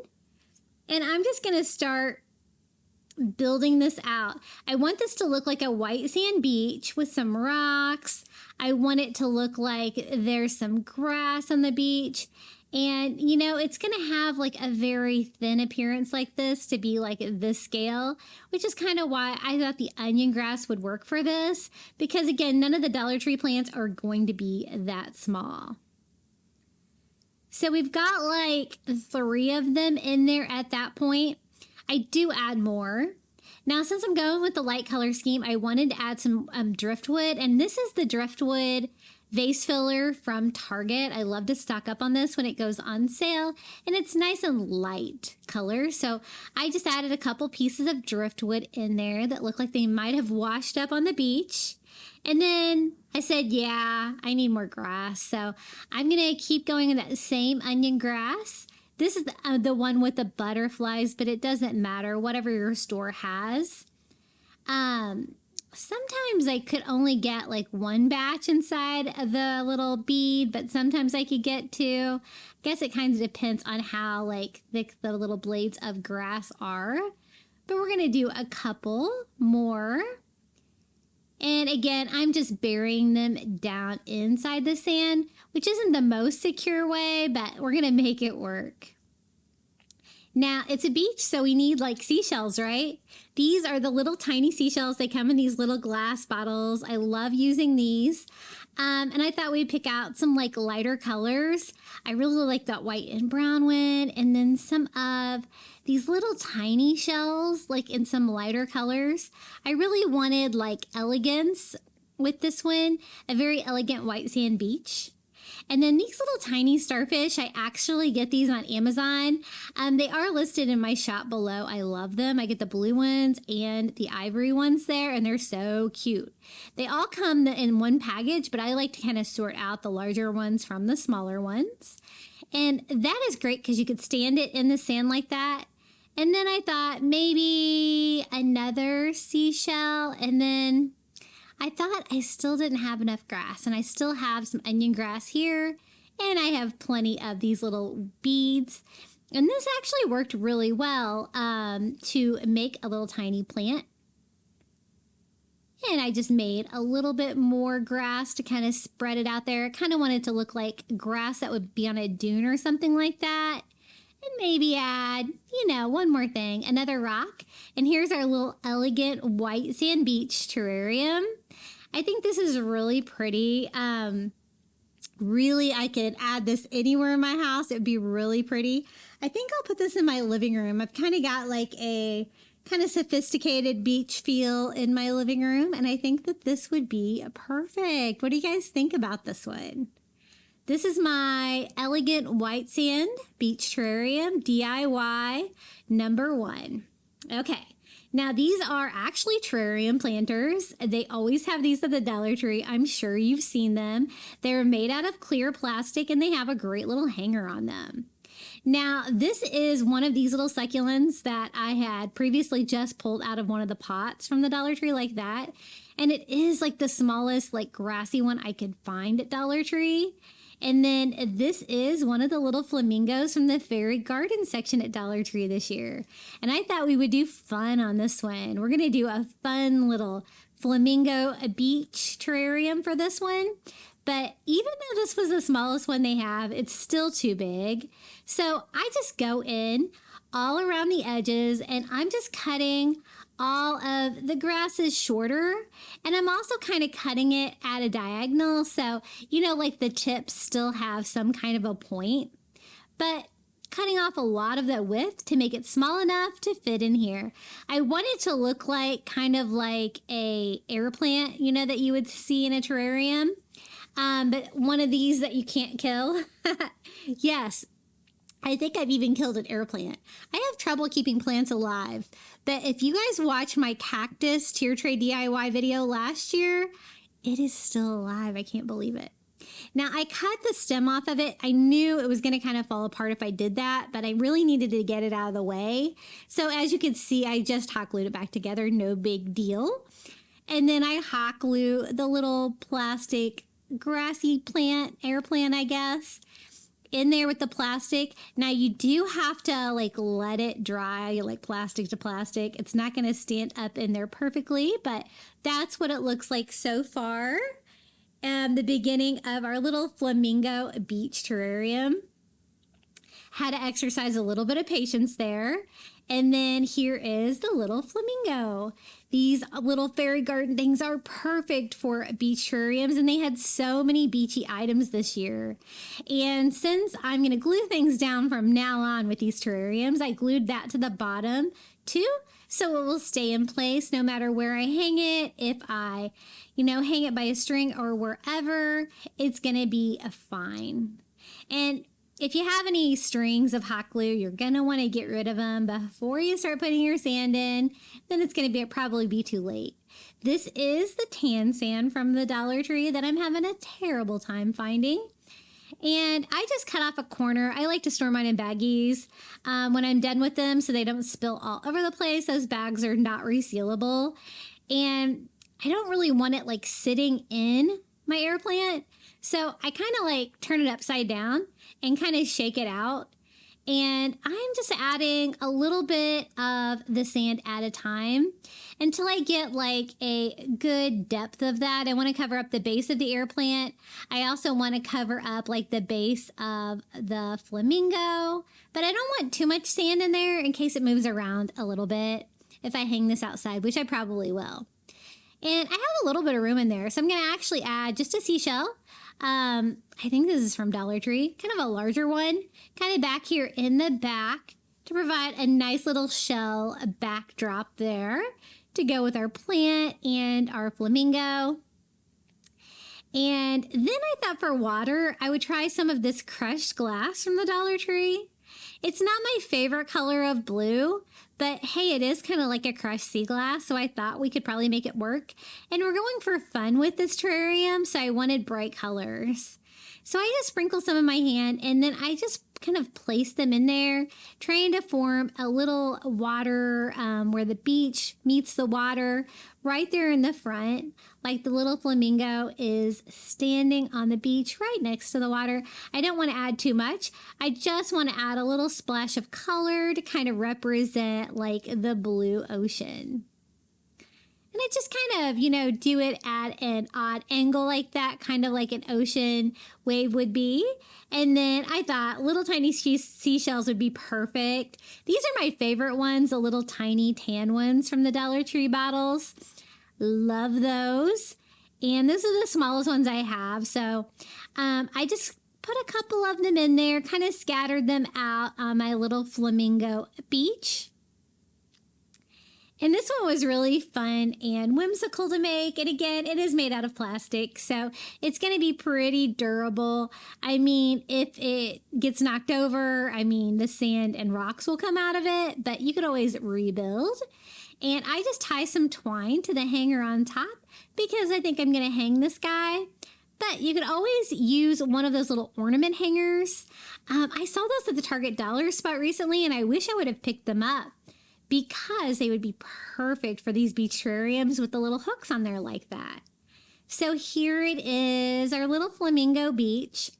B: And I'm just going to start building this out. I want this to look like a white sand beach with some rocks. I want it to look like there's some grass on the beach. And, you know, it's going to have like a very thin appearance like this to be like this scale, which is kind of why I thought the onion grass would work for this. Because again, none of the Dollar Tree plants are going to be that small. So we've got like 3 of them in there at that point. I do add more. Now, since I'm going with the light color scheme, I wanted to add some driftwood. And this is the driftwood vase filler from Target. I love to stock up on this when it goes on sale. And it's nice and light color. So I just added a couple pieces of driftwood in there that look like they might have washed up on the beach. And then I said, yeah, I need more grass. So I'm going to keep going with that same onion grass. This is the one with the butterflies, but it doesn't matter, whatever your store has. Sometimes I could only get like 1 batch inside of the little bead, but sometimes I could get 2. I guess it kind of depends on how like thick the little blades of grass are. But we're going to do a couple more. And again, I'm just burying them down inside the sand, which isn't the most secure way, but we're going to make it work. Now, it's a beach, so we need like seashells, right? These are the little tiny seashells. They come in these little glass bottles. I love using these. And I thought we'd pick out some like lighter colors. I really like that white and brown one. And then some of these little tiny shells, like in some lighter colors. I really wanted like elegance with this one, a very elegant white sand beach. And then these little tiny starfish, I actually get these on Amazon. They are listed in my shop below. I love them. I get the blue ones and the ivory ones there, and they're so cute. They all come in one package, but I like to kind of sort out the larger ones from the smaller ones. And that is great because you could stand it in the sand like that. And then I thought maybe another seashell, and then I thought I still didn't have enough grass, and I still have some onion grass here, and I have plenty of these little beads. And this actually worked really well to make a little tiny plant. And I just made a little bit more grass to kind of spread it out there. I kind of wanted to look like grass that would be on a dune or something like that. And maybe add, you know, one more thing, another rock. And here's our little elegant white sand beach terrarium. I think this is really pretty. Really, I could add this anywhere in my house. It would be really pretty. I think I'll put this in my living room. I've kind of got like a kind of sophisticated beach feel in my living room. And I think that this would be perfect. What do you guys think about this one? This is my elegant white sand beach terrarium DIY #1. Okay, Now, these are actually terrarium planters. They always have these at the Dollar Tree. I'm sure you've seen them. They're made out of clear plastic and they have a great little hanger on them. Now, this is one of these little succulents that I had previously just pulled out of one of the pots from the Dollar Tree like that. And it is like the smallest, like grassy one I could find at Dollar Tree. And then this is one of the little flamingos from the fairy garden section at Dollar Tree this year. And I thought we would do fun on this one. We're going to do a fun little flamingo beach terrarium for this one. But even though this was the smallest one they have, it's still too big. So I just go in all around the edges and I'm just cutting all of the grasses shorter, and I'm also kind of cutting it at a diagonal, so you know, like the tips still have some kind of a point, but cutting off a lot of that width to make it small enough to fit in here. I want it to look like kind of like a air plant, you know, that you would see in a terrarium, but one of these that you can't kill. Yes, I think I've even killed an air plant. I have trouble keeping plants alive, but if you guys watch my cactus tier tray DIY video last year, it is still alive. I can't believe it. Now, I cut the stem off of it. I knew it was going to kind of fall apart if I did that, but I really needed to get it out of the way. So as you can see, I just hot glued it back together. No big deal. And then I hot glue the little plastic grassy plant, air plant, I guess, in there with the plastic. Now you do have to like let it dry, like plastic to plastic. It's not going to stand up in there perfectly, but that's what it looks like so far. The beginning of our little flamingo beach terrarium. Had to exercise a little bit of patience there. And then here is the little flamingo. These little fairy garden things are perfect for beach terrariums, and they had so many beachy items this year. And since I'm going to glue things down from now on with these terrariums, I glued that to the bottom too, so it will stay in place no matter where I hang it. If I, you know, hang it by a string or wherever, it's going to be fine. And if you have any strings of hot glue, you're going to want to get rid of them before you start putting your sand in. Then it's going to probably be too late. This is the tan sand from the Dollar Tree that I'm having a terrible time finding. And I just cut off a corner. I like to store mine in baggies when I'm done with them so they don't spill all over the place. Those bags are not resealable. And I don't really want it like sitting in my air plant. So I kind of like turn it upside down and kind of shake it out. And I'm just adding a little bit of the sand at a time until I get like a good depth of that. I want to cover up the base of the air plant. I also want to cover up like the base of the flamingo, but I don't want too much sand in there in case it moves around a little bit if I hang this outside, which I probably will. And I have a little bit of room in there, so I'm going to actually add just a seashell. I think this is from Dollar Tree, kind of a larger one, kind of back here in the back to provide a nice little shell backdrop there to go with our plant and our flamingo. And then I thought for water, I would try some of this crushed glass from the Dollar Tree. It's not my favorite color of blue, but hey, it is kind of like a crushed sea glass, so I thought we could probably make it work. And we're going for fun with this terrarium, so I wanted bright colors. So I just sprinkled some in my hand, and then I just kind of placed them in there, trying to form a little water where the beach meets the water right there in the front, like the little flamingo is standing on the beach right next to the water. I don't want to add too much. I just want to add a little splash of color to kind of represent like the blue ocean. And I just kind of, you know, do it at an odd angle like that, kind of like an ocean wave would be. And then I thought little tiny seashells would be perfect. These are my favorite ones, the little tiny tan ones from the Dollar Tree bottles. Love those. And those are the smallest ones I have. So I just put a couple of them in there, kind of scattered them out on my little flamingo beach. And this one was really fun and whimsical to make. And again, it is made out of plastic, so it's going to be pretty durable. I mean, if it gets knocked over, I mean, the sand and rocks will come out of it, but you could always rebuild. And I just tie some twine to the hanger on top because I think I'm going to hang this guy. But you could always use one of those little ornament hangers. I saw those at the Target dollar spot recently, and I wish I would have picked them up because they would be perfect for these beach terrariums with the little hooks on there like that. So here it is, our little flamingo beach.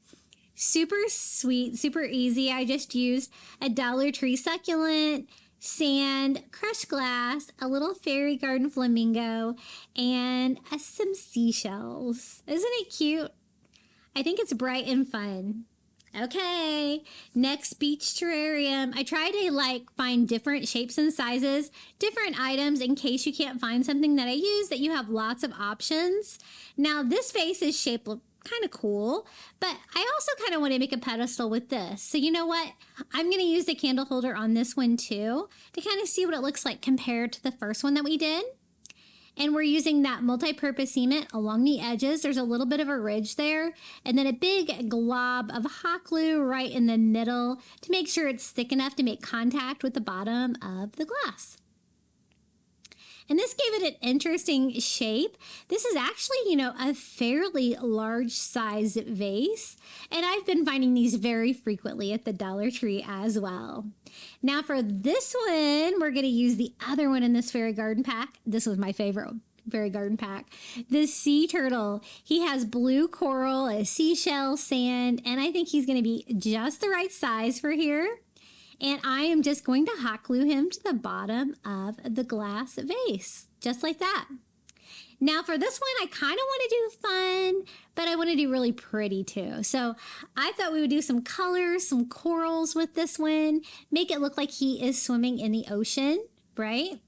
B: Super sweet, super easy. I just used a Dollar Tree succulent, sand, crushed glass, a little fairy garden flamingo, and some seashells. Isn't it cute? I think it's bright and fun. Okay, next beach terrarium. I try to find different shapes and sizes, different items in case you can't find something that I use, that you have lots of options. Now this vase is shaped kind of cool, but I also kind of want to make a pedestal with this. So you know what? I'm going to use the candle holder on this one too to kind of see what it looks like compared to the first one that we did. And we're using that multi-purpose cement along the edges. There's a little bit of a ridge there, and then a big glob of hot glue right in the middle to make sure it's thick enough to make contact with the bottom of the glass. And this gave it an interesting shape. This is actually, a fairly large size vase. And I've been finding these very frequently at the Dollar Tree as well. Now for this one, we're going to use the other one in this fairy garden pack. This was my favorite fairy garden pack. The sea turtle. He has blue coral, a seashell, sand, and I think he's going to be just the right size for here. And I am just going to hot glue him to the bottom of the glass vase, just like that. Now for this one, I kind of want to do fun, but I want to do really pretty too. So I thought we would do some colors, some corals with this one, make it look like he is swimming in the ocean, right?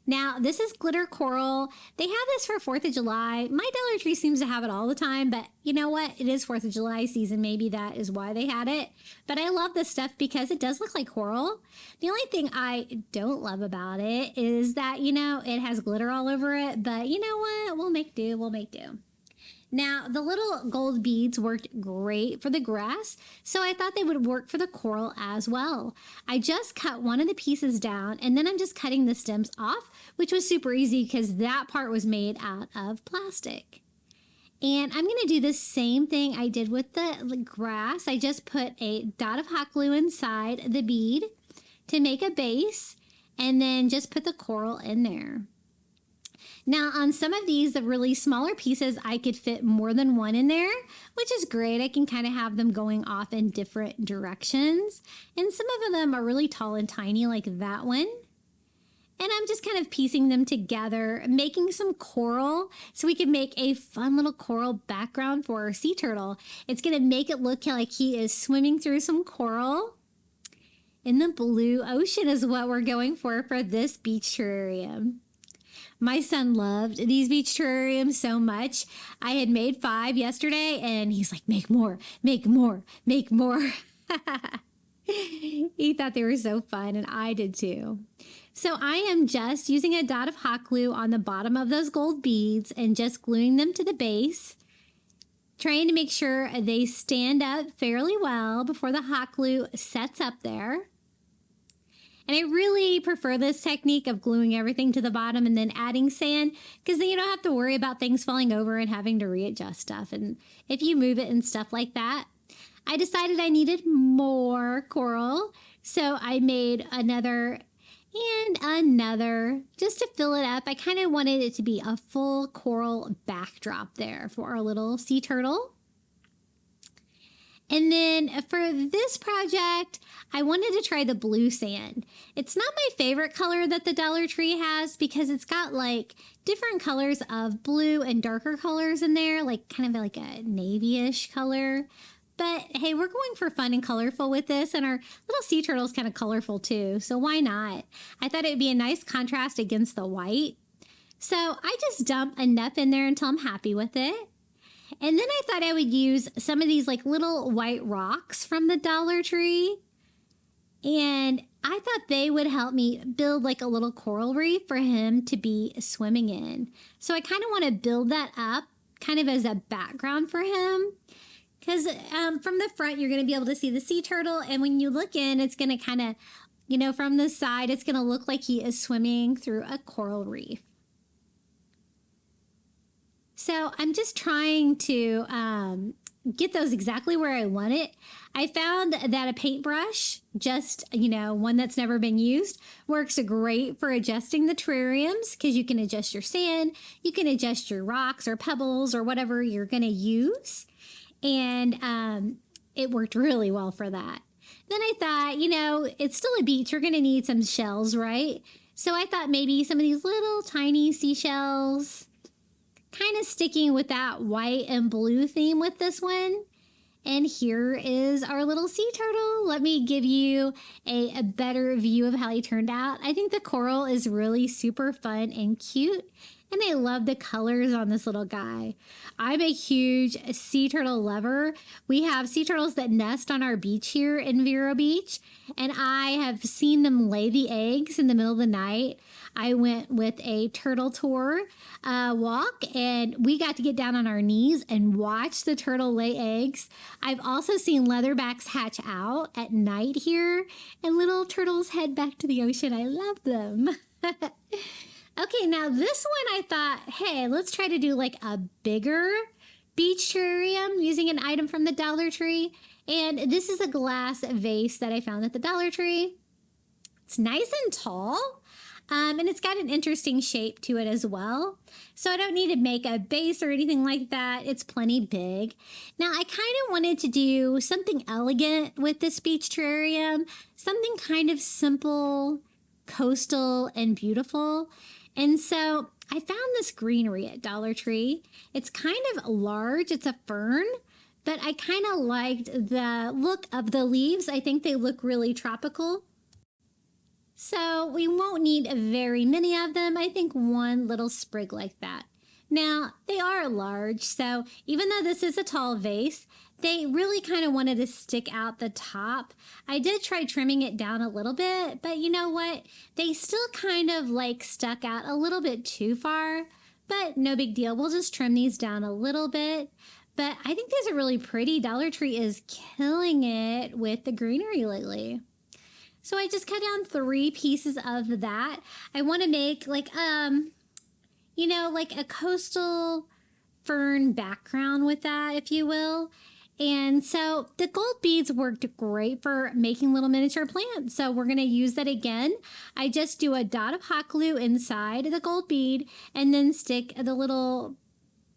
B: Now, this is glitter coral. They have this for 4th of July. My Dollar Tree seems to have it all the time, but you know what? It is 4th of July season. Maybe that is why they had it. But I love this stuff because it does look like coral. The only thing I don't love about it is that, it has glitter all over it. But you know what? We'll make do. We'll make do. Now, the little gold beads worked great for the grass, so I thought they would work for the coral as well. I just cut one of the pieces down, and then I'm just cutting the stems off, which was super easy because that part was made out of plastic. And I'm going to do the same thing I did with the grass. I just put a dot of hot glue inside the bead to make a base, and then just put the coral in there. Now, on some of these, the really smaller pieces, I could fit more than one in there, which is great. I can kind of have them going off in different directions. And some of them are really tall and tiny, like that one. And I'm just kind of piecing them together, making some coral so we can make a fun little coral background for our sea turtle. It's going to make it look like he is swimming through some coral in the blue ocean is what we're going for this beach terrarium. My son loved these beach terrariums so much. I had made 5 yesterday, and he's like, make more, make more, make more. He thought they were so fun, and I did too. So I am just using a dot of hot glue on the bottom of those gold beads and just gluing them to the base, trying to make sure they stand up fairly well before the hot glue sets up there. And I really prefer this technique of gluing everything to the bottom and then adding sand, because then you don't have to worry about things falling over and having to readjust stuff. And if you move it and stuff like that, I decided I needed more coral. So I made another and another just to fill it up. I kind of wanted it to be a full coral backdrop there for our little sea turtle. And then for this project, I wanted to try the blue sand. It's not my favorite color that the Dollar Tree has because it's got different colors of blue and darker colors in there, kind of like a navy-ish color. But hey, we're going for fun and colorful with this, and our little sea turtle is kind of colorful too, so why not? I thought it would be a nice contrast against the white. So I just dump enough in there until I'm happy with it. And then I thought I would use some of these little white rocks from the Dollar Tree. And I thought they would help me build a little coral reef for him to be swimming in. So I kind of want to build that up kind of as a background for him. Because from the front, you're going to be able to see the sea turtle. And when you look in, it's going to kind of You know, from the side, it's going to look like he is swimming through a coral reef. So I'm just trying to get those exactly where I want it. I found that a paintbrush, just, you know, one that's never been used, works great for adjusting the terrariums because you can adjust your sand, you can adjust your rocks or pebbles or whatever you're going to use. And it worked really well for that. Then I thought, you know, it's still a beach. You're going to need some shells, right? So I thought maybe some of these little tiny seashells, kind of sticking with that white and blue theme with this one. And here is our little sea turtle. Let me give you a better view of how he turned out. I think the coral is really super fun and cute. And I love the colors on this little guy. I'm a huge sea turtle lover. We have sea turtles that nest on our beach here in Vero Beach. And I have seen them lay the eggs in the middle of the night. I went with a turtle tour walk, and we got to get down on our knees and watch the turtle lay eggs. I've also seen leatherbacks hatch out at night here, and little turtles head back to the ocean. I love them. Okay, now this one I thought, hey, let's try to do like a bigger beach terrarium using an item from the Dollar Tree. And this is a glass vase that I found at the Dollar Tree. It's nice and tall. And it's got an interesting shape to it as well. So I don't need to make a base or anything like that. It's plenty big. Now I kind of wanted to do something elegant with this beach terrarium. Something kind of simple, coastal, and beautiful. And so I found this greenery at Dollar Tree. It's kind of large. It's a fern. But I kind of liked the look of the leaves. I think they look really tropical. So we won't need very many of them. I think one little sprig like that. Now, they are large, so even though this is a tall vase, they really kind of wanted to stick out the top. I did try trimming it down a little bit, but you know what? They still kind of like stuck out a little bit too far, but no big deal. We'll just trim these down a little bit. But I think these are really pretty. Dollar Tree is killing it with the greenery lately. So I just cut down 3 pieces of that. I want to make like, you know, like a coastal fern background with that, if you will. And so the gold beads worked great for making little miniature plants. So we're going to use that again. I just do a dot of hot glue inside the gold bead and then stick the little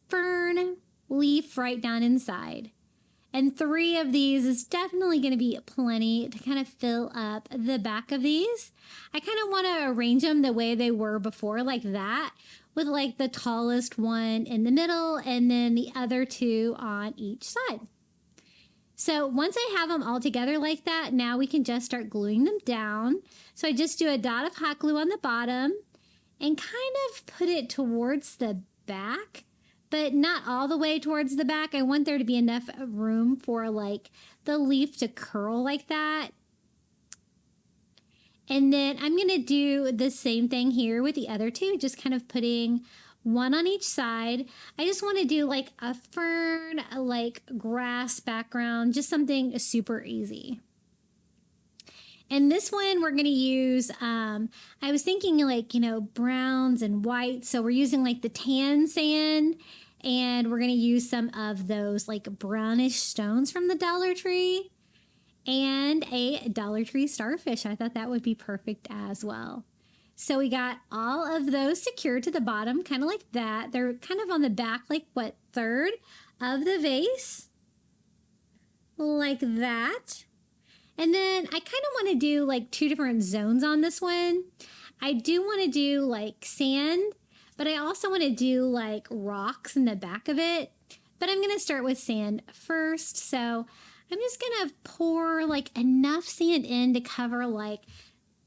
B: fern leaf right down inside. And 3 of these is definitely going to be plenty to kind of fill up the back of these. I kind of want to arrange them the way they were before, like that, with like the tallest one in the middle and then the other 2 on each side. So once I have them all together like that, now we can just start gluing them down. So I just do a dot of hot glue on the bottom and kind of put it towards the back, but not all the way towards the back. I want there to be enough room for like the leaf to curl like that. And then I'm going to do the same thing here with the other 2, just kind of putting 1 on each side. I just want to do like a fern, like grass background, just something super easy. And this one we're going to use, I was thinking like, you know, browns and whites. So we're using like the tan sand, and we're going to use some of those like brownish stones from the Dollar Tree and a Dollar Tree starfish. I thought that would be perfect as well. So we got all of those secured to the bottom, kind of like that. They're kind of on the back, like what, 1/3 of the vase? Like that. And then I kind of want to do like 2 different zones on this one. I do want to do like sand, but I also want to do like rocks in the back of it. But I'm going to start with sand first. So I'm just going to pour like enough sand in to cover like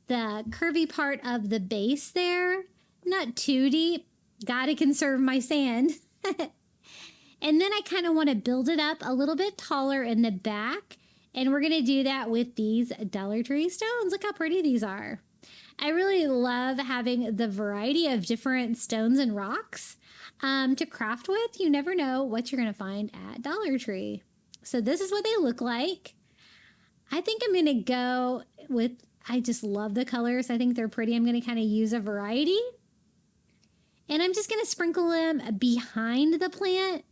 B: the curvy part of the base there. Not too deep. Gotta conserve my sand. And then I kind of want to build it up a little bit taller in the back. And we're going to do that with these Dollar Tree stones. Look how pretty these are. I really love having the variety of different stones and rocks to craft with. You never know what you're going to find at Dollar Tree. So this is what they look like. I think I'm going to go with I just love the colors. I think they're pretty. I'm going to kind of use a variety. And I'm just going to sprinkle them behind the plant,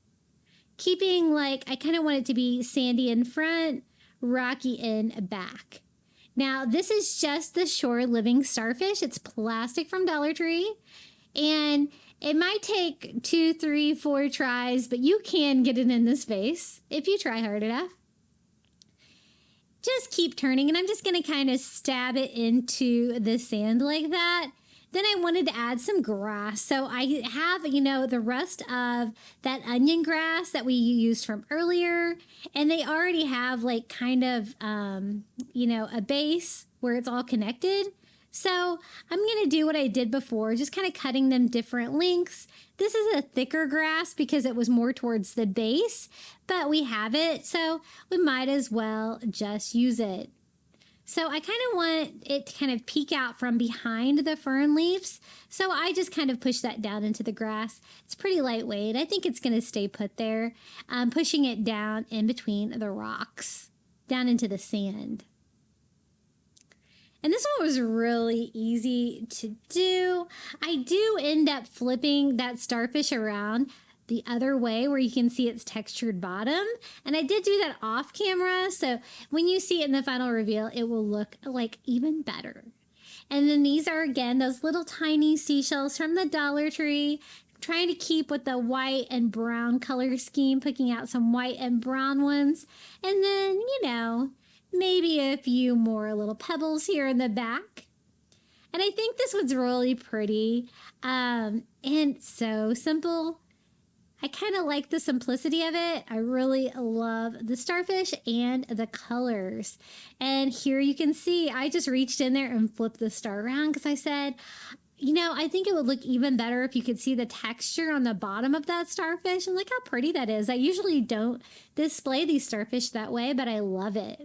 B: keeping like, I kind of want it to be sandy in front, rocky in back. Now, this is just the shore living starfish. It's plastic from Dollar Tree. And it might take 2, 3, 4 tries, but you can get it in this vase if you try hard enough. Just keep turning, and I'm just going to kind of stab it into the sand like that. Then I wanted to add some grass. So I have, the rest of that onion grass that we used from earlier. And they already have like kind of, a base where it's all connected. So I'm going to do what I did before, just kind of cutting them different lengths. This is a thicker grass because it was more towards the base, but we have it, so we might as well just use it. So I kind of want it to kind of peek out from behind the fern leaves. So I just kind of push that down into the grass. It's pretty lightweight. I think it's going to stay put there. I'm pushing it down in between the rocks, down into the sand. And this one was really easy to do. I do end up flipping that starfish around the other way where you can see its textured bottom. And I did do that off camera. So when you see it in the final reveal, it will look like even better. And then these are, again, those little tiny seashells from the Dollar Tree. I'm trying to keep with the white and brown color scheme, picking out some white and brown ones. And then, maybe a few more little pebbles here in the back. And I think this one's really pretty and so simple. I kind of like the simplicity of it. I really love the starfish and the colors. And here you can see I just reached in there and flipped the star around because I said, I think it would look even better if you could see the texture on the bottom of that starfish. And look how pretty that is. I usually don't display these starfish that way, but I love it.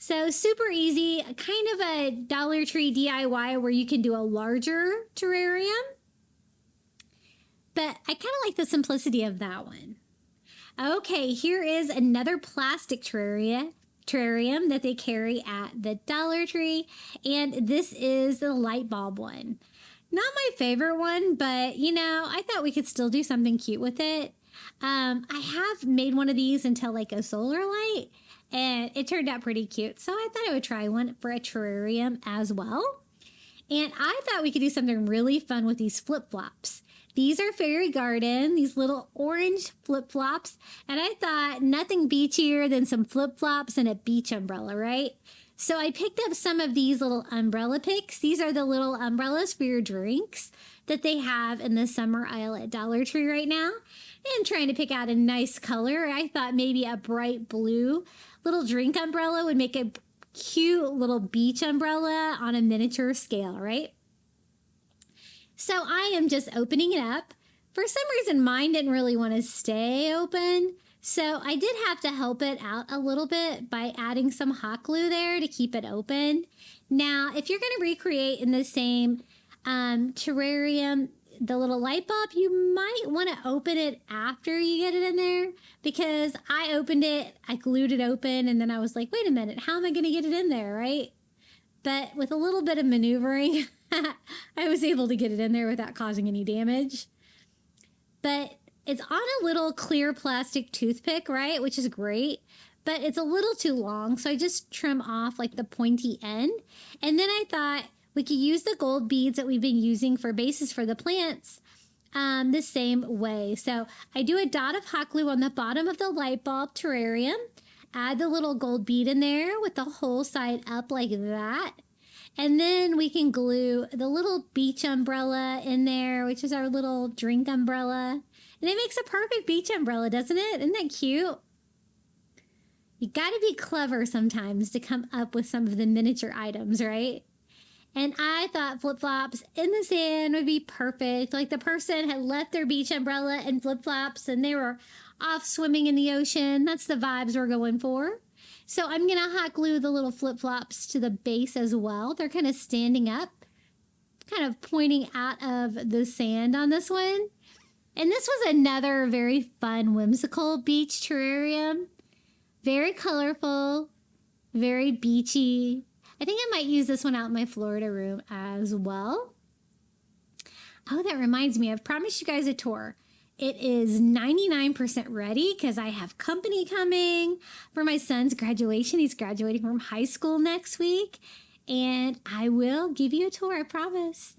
B: So super easy, kind of a Dollar Tree DIY where you can do a larger terrarium. But I kind of like the simplicity of that one. Okay, here is another plastic terrarium that they carry at the Dollar Tree. And this is the light bulb one. Not my favorite one, but I thought we could still do something cute with it. I have made one of these into like a solar light. And it turned out pretty cute. So I thought I would try one for a terrarium as well. And I thought we could do something really fun with these flip-flops. These are Fairy Garden, these little orange flip-flops. And I thought nothing beachier than some flip-flops and a beach umbrella, right? So I picked up some of these little umbrella picks. These are the little umbrellas for your drinks that they have in the summer aisle at Dollar Tree right now. And trying to pick out a nice color. I thought maybe a bright blue little drink umbrella would make a cute little beach umbrella on a miniature scale, right? So I am just opening it up. For some reason, mine didn't really want to stay open. So I did have to help it out a little bit by adding some hot glue there to keep it open. Now, if you're going to recreate in the same terrarium, the little light bulb, you might want to open it after you get it in there, because I opened it, I glued it open, and then I was like, wait a minute, how am I going to get it in there, right? But with a little bit of maneuvering, I was able to get it in there without causing any damage. But it's on a little clear plastic toothpick, right, which is great, but it's a little too long, so I just trim off like the pointy end. And then I thought we could use the gold beads that we've been using for bases for the plants the same way. So I do a dot of hot glue on the bottom of the light bulb terrarium, add the little gold bead in there with the whole side up like that. And then we can glue the little beach umbrella in there, which is our little drink umbrella. And it makes a perfect beach umbrella, doesn't it? Isn't that cute? You got to be clever sometimes to come up with some of the miniature items, right? And I thought flip-flops in the sand would be perfect. Like the person had left their beach umbrella and flip-flops and they were off swimming in the ocean. That's the vibes we're going for. So I'm going to hot glue the little flip-flops to the base as well. They're kind of standing up, kind of pointing out of the sand on this one. And this was another very fun, whimsical beach terrarium. Very colorful, very beachy. I think I might use this one out in my Florida room as well. Oh, that reminds me, I've promised you guys a tour. It is 99% ready because I have company coming for my son's graduation. He's graduating from high school next week, and I will give you a tour, I promise.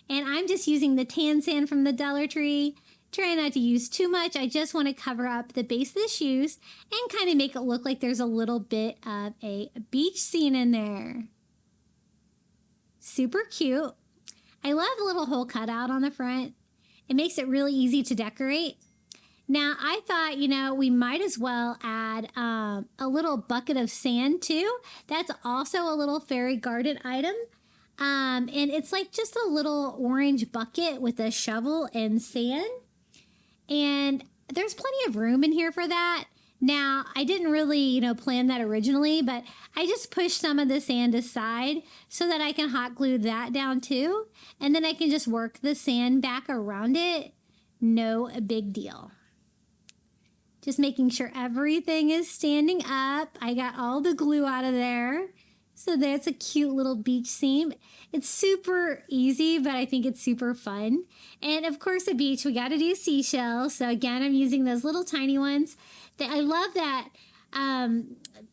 B: And I'm just using the tan sand from the Dollar Tree. Try not to use too much. I just want to cover up the base of the shoes and kind of make it look like there's a little bit of a beach scene in there. Super cute. I love the little hole cutout on the front. It makes it really easy to decorate. Now, I thought, we might as well add a little bucket of sand too. That's also a little fairy garden item. And it's like just a little orange bucket with a shovel and sand. And there's plenty of room in here for that. Now, I didn't really, plan that originally, but I just pushed some of the sand aside so that I can hot glue that down too. And then I can just work the sand back around it. No big deal. Just making sure everything is standing up. I got all the glue out of there. So that's a cute little beach scene. It's super easy, but I think it's super fun. And of course, a beach, we got to do seashells. So again, I'm using those little tiny ones. I love that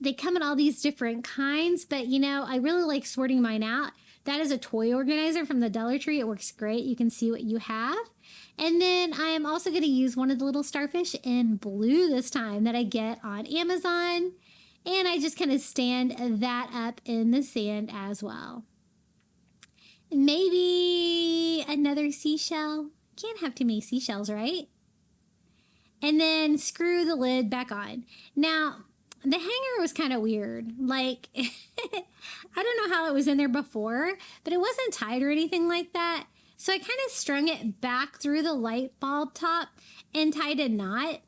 B: they come in all these different kinds, but I really like sorting mine out. That is a toy organizer from the Dollar Tree. It works great. You can see what you have. And then I am also going to use one of the little starfish in blue this time that I get on Amazon. And I just kind of stand that up in the sand as well. Maybe another seashell. Can't have too many seashells, right? And then screw the lid back on. Now, the hanger was kind of weird. Like, I don't know how it was in there before, but it wasn't tied or anything like that. So I kind of strung it back through the light bulb top and tied a knot.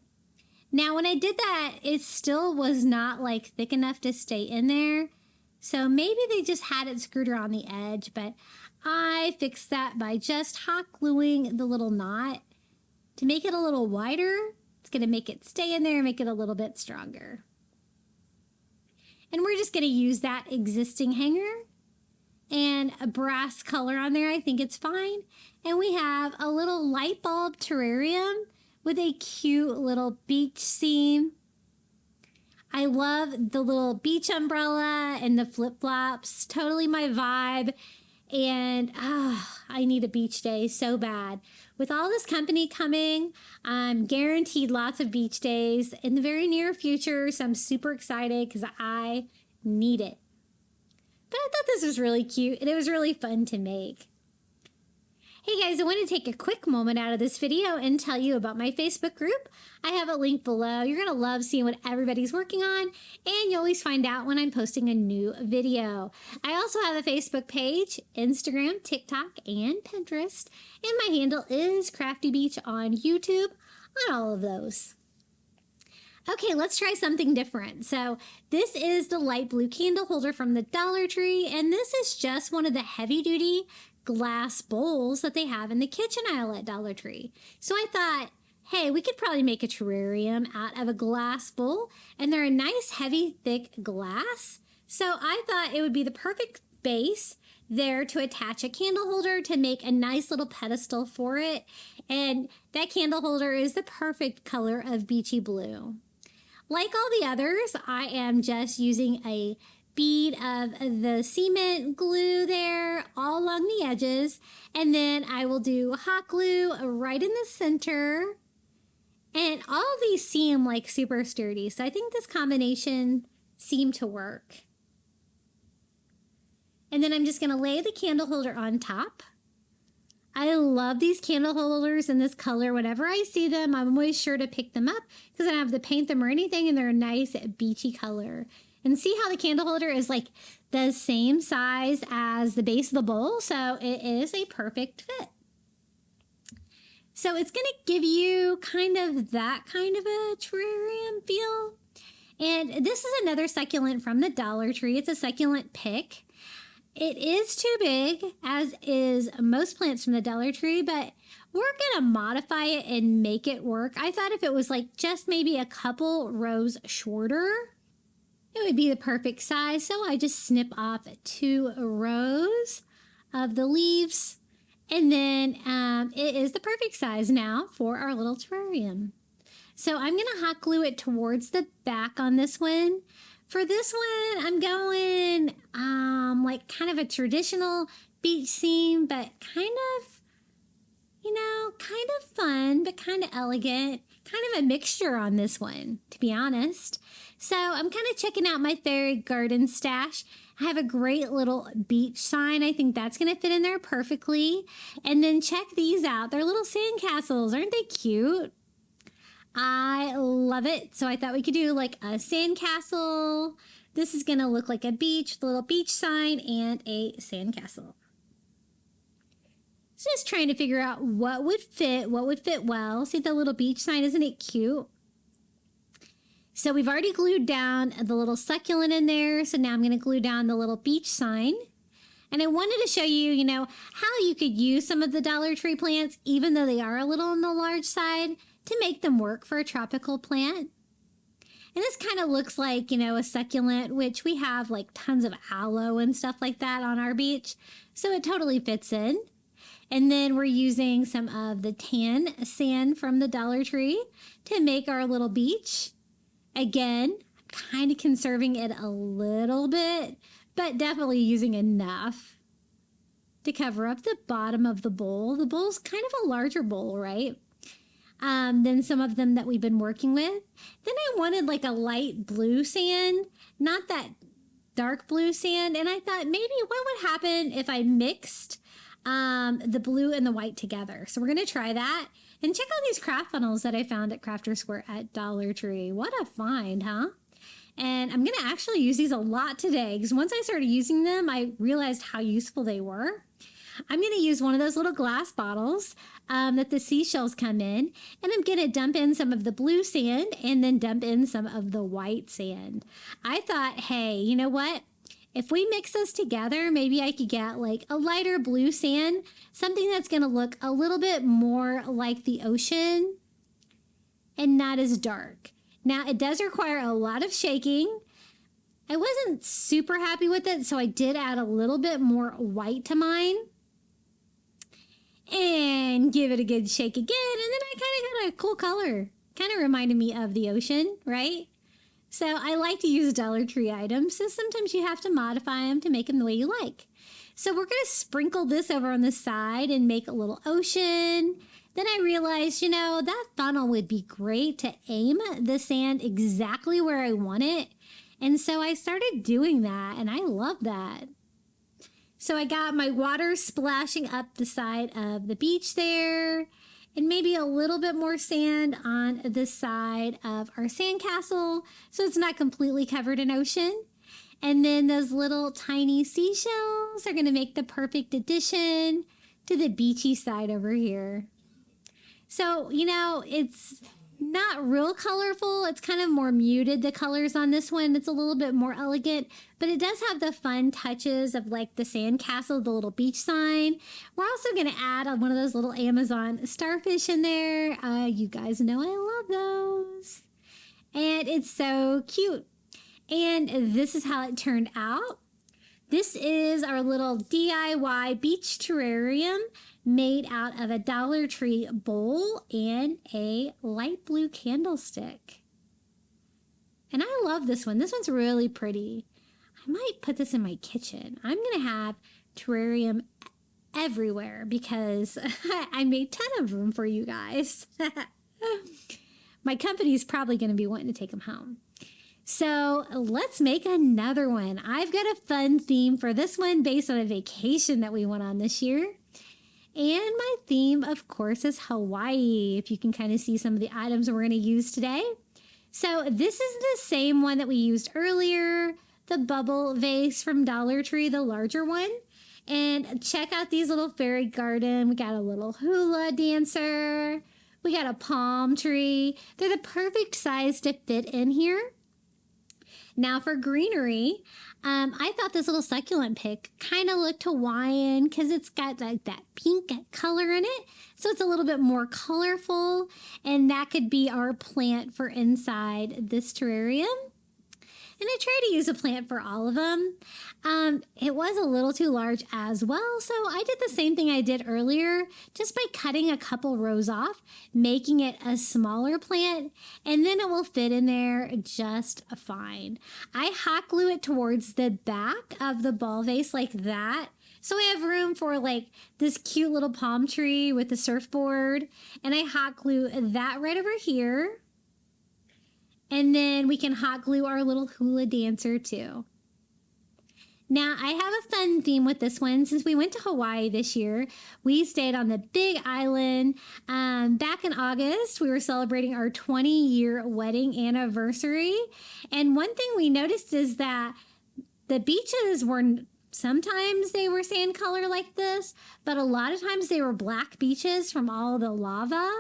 B: Now, when I did that, it still was not like thick enough to stay in there. So maybe they just had it screwed around the edge, but I fixed that by just hot gluing the little knot to make it a little wider. It's going to make it stay in there and make it a little bit stronger. And we're just going to use that existing hanger and a brass color on there. I think it's fine. And we have a little light bulb terrarium with a cute little beach scene. I love the little beach umbrella and the flip-flops. Totally my vibe. And I need a beach day so bad. With all this company coming, I'm guaranteed lots of beach days in the very near future. So I'm super excited because I need it. But I thought this was really cute and it was really fun to make. Hey guys, I want to take a quick moment out of this video and tell you about my Facebook group. I have a link below. You're going to love seeing what everybody's working on, and you always find out when I'm posting a new video. I also have a Facebook page, Instagram, TikTok, and Pinterest, and my handle is Crafty Beach on YouTube on all of those. Okay, let's try something different. So this is the light blue candle holder from the Dollar Tree, and this is just one of the heavy-duty glass bowls that they have in the kitchen aisle at Dollar Tree. So I thought, hey, we could probably make a terrarium out of a glass bowl, and they're a nice, heavy, thick glass. So I thought it would be the perfect base there to attach a candle holder to make a nice little pedestal for it. And that candle holder is the perfect color of beachy blue. Like all the others, I am just using a bead of the cement glue there all along the edges, and then I will do hot glue right in the center, and all of these seem like super sturdy, so I think this combination seemed to work. And then I'm just going to lay the candle holder on top. I love these candle holders in this color. Whenever I see them, I'm always sure to pick them up because I don't have to paint them or anything, and they're a nice beachy color. And see how the candle holder is like the same size as the base of the bowl, so it is a perfect fit. So it's going to give you kind of that kind of a terrarium feel. And this is another succulent from the Dollar Tree. It's a succulent pick. It is too big, as is most plants from the Dollar Tree, but we're going to modify it and make it work. I thought if it was like just maybe a couple rows shorter, it would be the perfect size. So I just snip off 2 rows of the leaves, and then it is the perfect size now for our little terrarium. So I'm going to hot glue it towards the back on this one. For this one, I'm going like kind of a traditional beach scene, but kind of, kind of fun, but kind of elegant, kind of a mixture on this one, to be honest. So I'm kind of checking out my fairy garden stash. I have a great little beach sign. I think that's going to fit in there perfectly. And then check these out. They're little sandcastles. Aren't they cute? I love it. So I thought we could do like a sandcastle. This is going to look like a beach with a little beach sign and a sandcastle. Just trying to figure out what would fit well. See the little beach sign? Isn't it cute? So we've already glued down the little succulent in there. So now I'm going to glue down the little beach sign. And I wanted to show you, how you could use some of the Dollar Tree plants, even though they are a little on the large side, to make them work for a tropical plant. And this kind of looks like, a succulent, which we have like tons of aloe and stuff like that on our beach. So it totally fits in. And then we're using some of the tan sand from the Dollar Tree to make our little beach. Again, kind of conserving it a little bit, but definitely using enough to cover up the bottom of the bowl. The bowl's kind of a larger bowl, right? Than some of them that we've been working with. Then I wanted like a light blue sand, not that dark blue sand. And I thought maybe what would happen if I mixed the blue and the white together. So we're going to try that. And check out these craft funnels that I found at Crafter Square at Dollar Tree. What a find, huh? And I'm going to actually use these a lot today because once I started using them, I realized how useful they were. I'm going to use one of those little glass bottles that the seashells come in, and I'm going to dump in some of the blue sand and then dump in some of the white sand. I thought, hey, you know what? If we mix those together, maybe I could get like a lighter blue sand, something that's going to look a little bit more like the ocean and not as dark. Now, it does require a lot of shaking. I wasn't super happy with it, so I did add a little bit more white to mine. And give it a good shake again, and then I kind of got a cool color. Kind of reminded me of the ocean, right? So I like to use Dollar Tree items, so sometimes you have to modify them to make them the way you like. So we're going to sprinkle this over on the side and make a little ocean. Then I realized, that funnel would be great to aim the sand exactly where I want it. And so I started doing that, and I love that. So I got my water splashing up the side of the beach there, and maybe a little bit more sand on the side of our sandcastle so it's not completely covered in ocean. And then those little tiny seashells are going to make the perfect addition to the beachy side over here. So, it's not real colorful. It's kind of more muted, the colors on this one. It's a little bit more elegant, but it does have the fun touches of like the sandcastle, the little beach sign. We're also going to add one of those little Amazon starfish in there. You guys know I love those. And it's so cute. And this is how it turned out. This is our little DIY beach terrarium made out of a Dollar Tree bowl and a light blue candlestick. And I love this one. This one's really pretty. I might put this in my kitchen. I'm going to have terrarium everywhere because I made a ton of them for you guys. My company's probably going to be wanting to take them home. So let's make another one. I've got a fun theme for this one based on a vacation that we went on this year. And my theme, of course, is Hawaii, if you can kind of see some of the items we're going to use today. So this is the same one that we used earlier, the bubble vase from Dollar Tree, the larger one. And check out these little fairy garden. We got a little hula dancer. We got a palm tree. They're the perfect size to fit in here. Now for greenery, I thought this little succulent pick kind of looked Hawaiian because it's got like that pink color in it. So it's a little bit more colorful, and that could be our plant for inside this terrarium. And I tried to use a plant for all of them. It was a little too large as well, so I did the same thing I did earlier, just by cutting a couple rows off, making it a smaller plant, and then it will fit in there just fine. I hot glue it towards the back of the ball vase like that. So I have room for like this cute little palm tree with the surfboard, and I hot glue that right over here. And then we can hot glue our little hula dancer too. Now, I have a fun theme with this one. Since we went to Hawaii this year, we stayed on the Big Island. Back in August, we were celebrating our 20-year wedding anniversary. And one thing we noticed is that the beaches were, sometimes they were sand color like this, but a lot of times they were black beaches from all the lava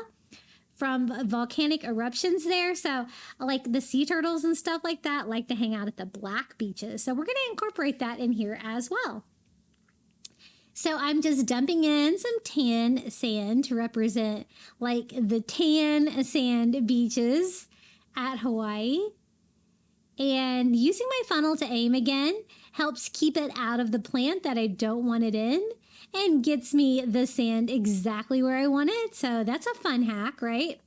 B: from volcanic eruptions there. So like the sea turtles and stuff like that like to hang out at the black beaches. So we're going to incorporate that in here as well. So I'm just dumping in some tan sand to represent like the tan sand beaches at Hawaii. And using my funnel to aim again helps keep it out of the plant that I don't want it in, and gets me the sand exactly where I want it. So that's a fun hack, right?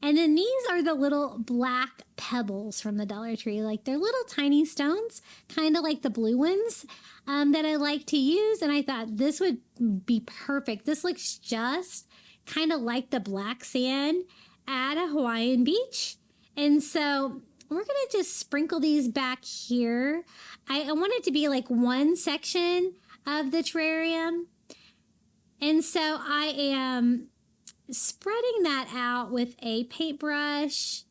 B: And then these are the little black pebbles from the Dollar Tree. Like they're little tiny stones, kind of like the blue ones that I like to use. And I thought this would be perfect. This looks just kind of like the black sand at a Hawaiian beach. And so we're going to just sprinkle these back here. I want it to be like one section of the terrarium. And so I am spreading that out with a paintbrush,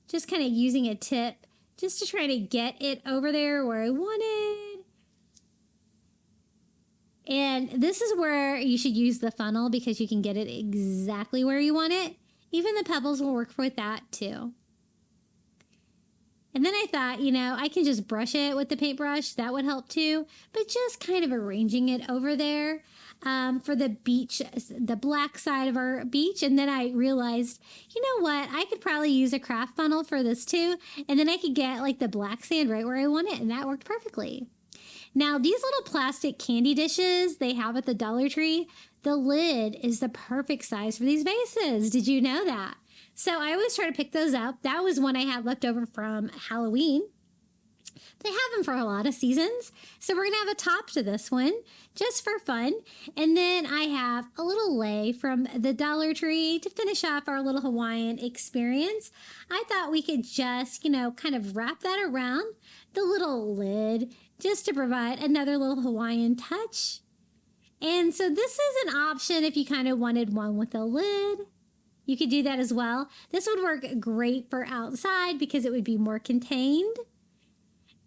B: just kind of using a tip just to try to get it over there where I want it. And this is where you should use the funnel because you can get it exactly where you want it. Even the pebbles will work with that too. And then I thought, you know, I can just brush it with the paintbrush. That would help too. But just kind of arranging it over there for the beach, the black side of our beach. And then I realized, you know what? I could probably use a craft funnel for this too. And then I could get like the black sand right where I want it. And that worked perfectly. Now, these little plastic candy dishes they have at the Dollar Tree, the lid is the perfect size for these vases. Did you know that? So I always try to pick those up. That was one I had left over from Halloween. They have them for a lot of seasons. So we're going to have a top to this one just for fun. And then I have a little lei from the Dollar Tree to finish off our little Hawaiian experience. I thought we could just, you know, kind of wrap that around the little lid just to provide another little Hawaiian touch. And so this is an option if you kind of wanted one with a lid. You could do that as well. This would work great for outside because it would be more contained.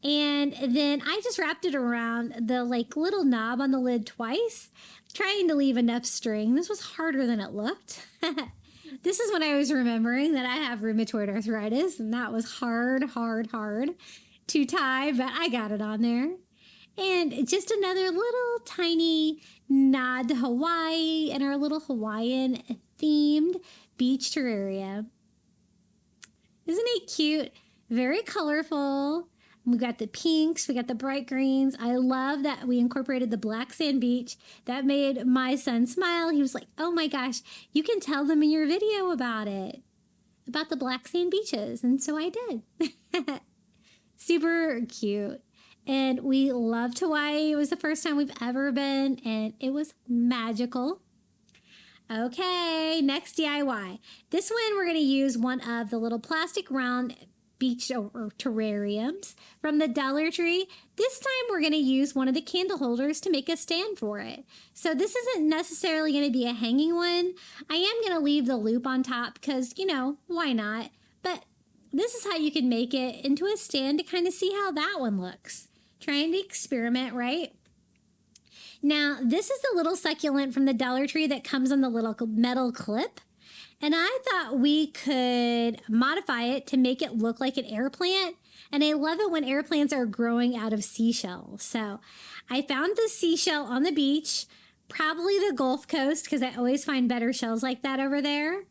B: And then I just wrapped it around the like little knob on the lid twice, trying to leave enough string. This was harder than it looked. This is when I was remembering that I have rheumatoid arthritis, and that was hard to tie, but I got it on there. And just another little tiny nod to Hawaii and our little Hawaiian themed beach terrarium. Isn't it cute? Very colorful. We got the pinks, we got the bright greens. I love that we incorporated the black sand beach. That made my son smile. He was like, oh my gosh, you can tell them in your video about it, about the black sand beaches. And so I did. Super cute. And we loved Hawaii. It was the first time we've ever been, and it was magical. Okay, next DIY. This one, we're going to use one of the little plastic round beach or terrariums from the Dollar Tree. This time, we're going to use one of the candle holders to make a stand for it. So this isn't necessarily going to be a hanging one. I am going to leave the loop on top because, you know, why not? But this is how you can make it into a stand to kind of see how that one looks. Trying to experiment, right? Now, this is the little succulent from the Dollar Tree that comes on the little metal clip. And I thought we could modify it to make it look like an air plant. And I love it when air plants are growing out of seashells. So I found the seashell on the beach, probably the Gulf Coast, because I always find better shells like that over there.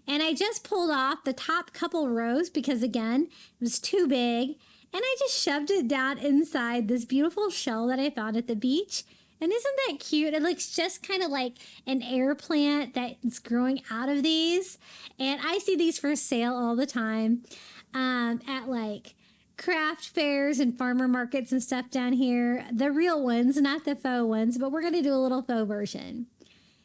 B: And I just pulled off the top couple rows because, again, it was too big. And I just shoved it down inside this beautiful shell that I found at the beach. And isn't that cute? It looks just kind of like an air plant that's growing out of these. And I see these for sale all the time at like craft fairs and farmer markets and stuff down here. The real ones, not the faux ones, but we're going to do a little faux version.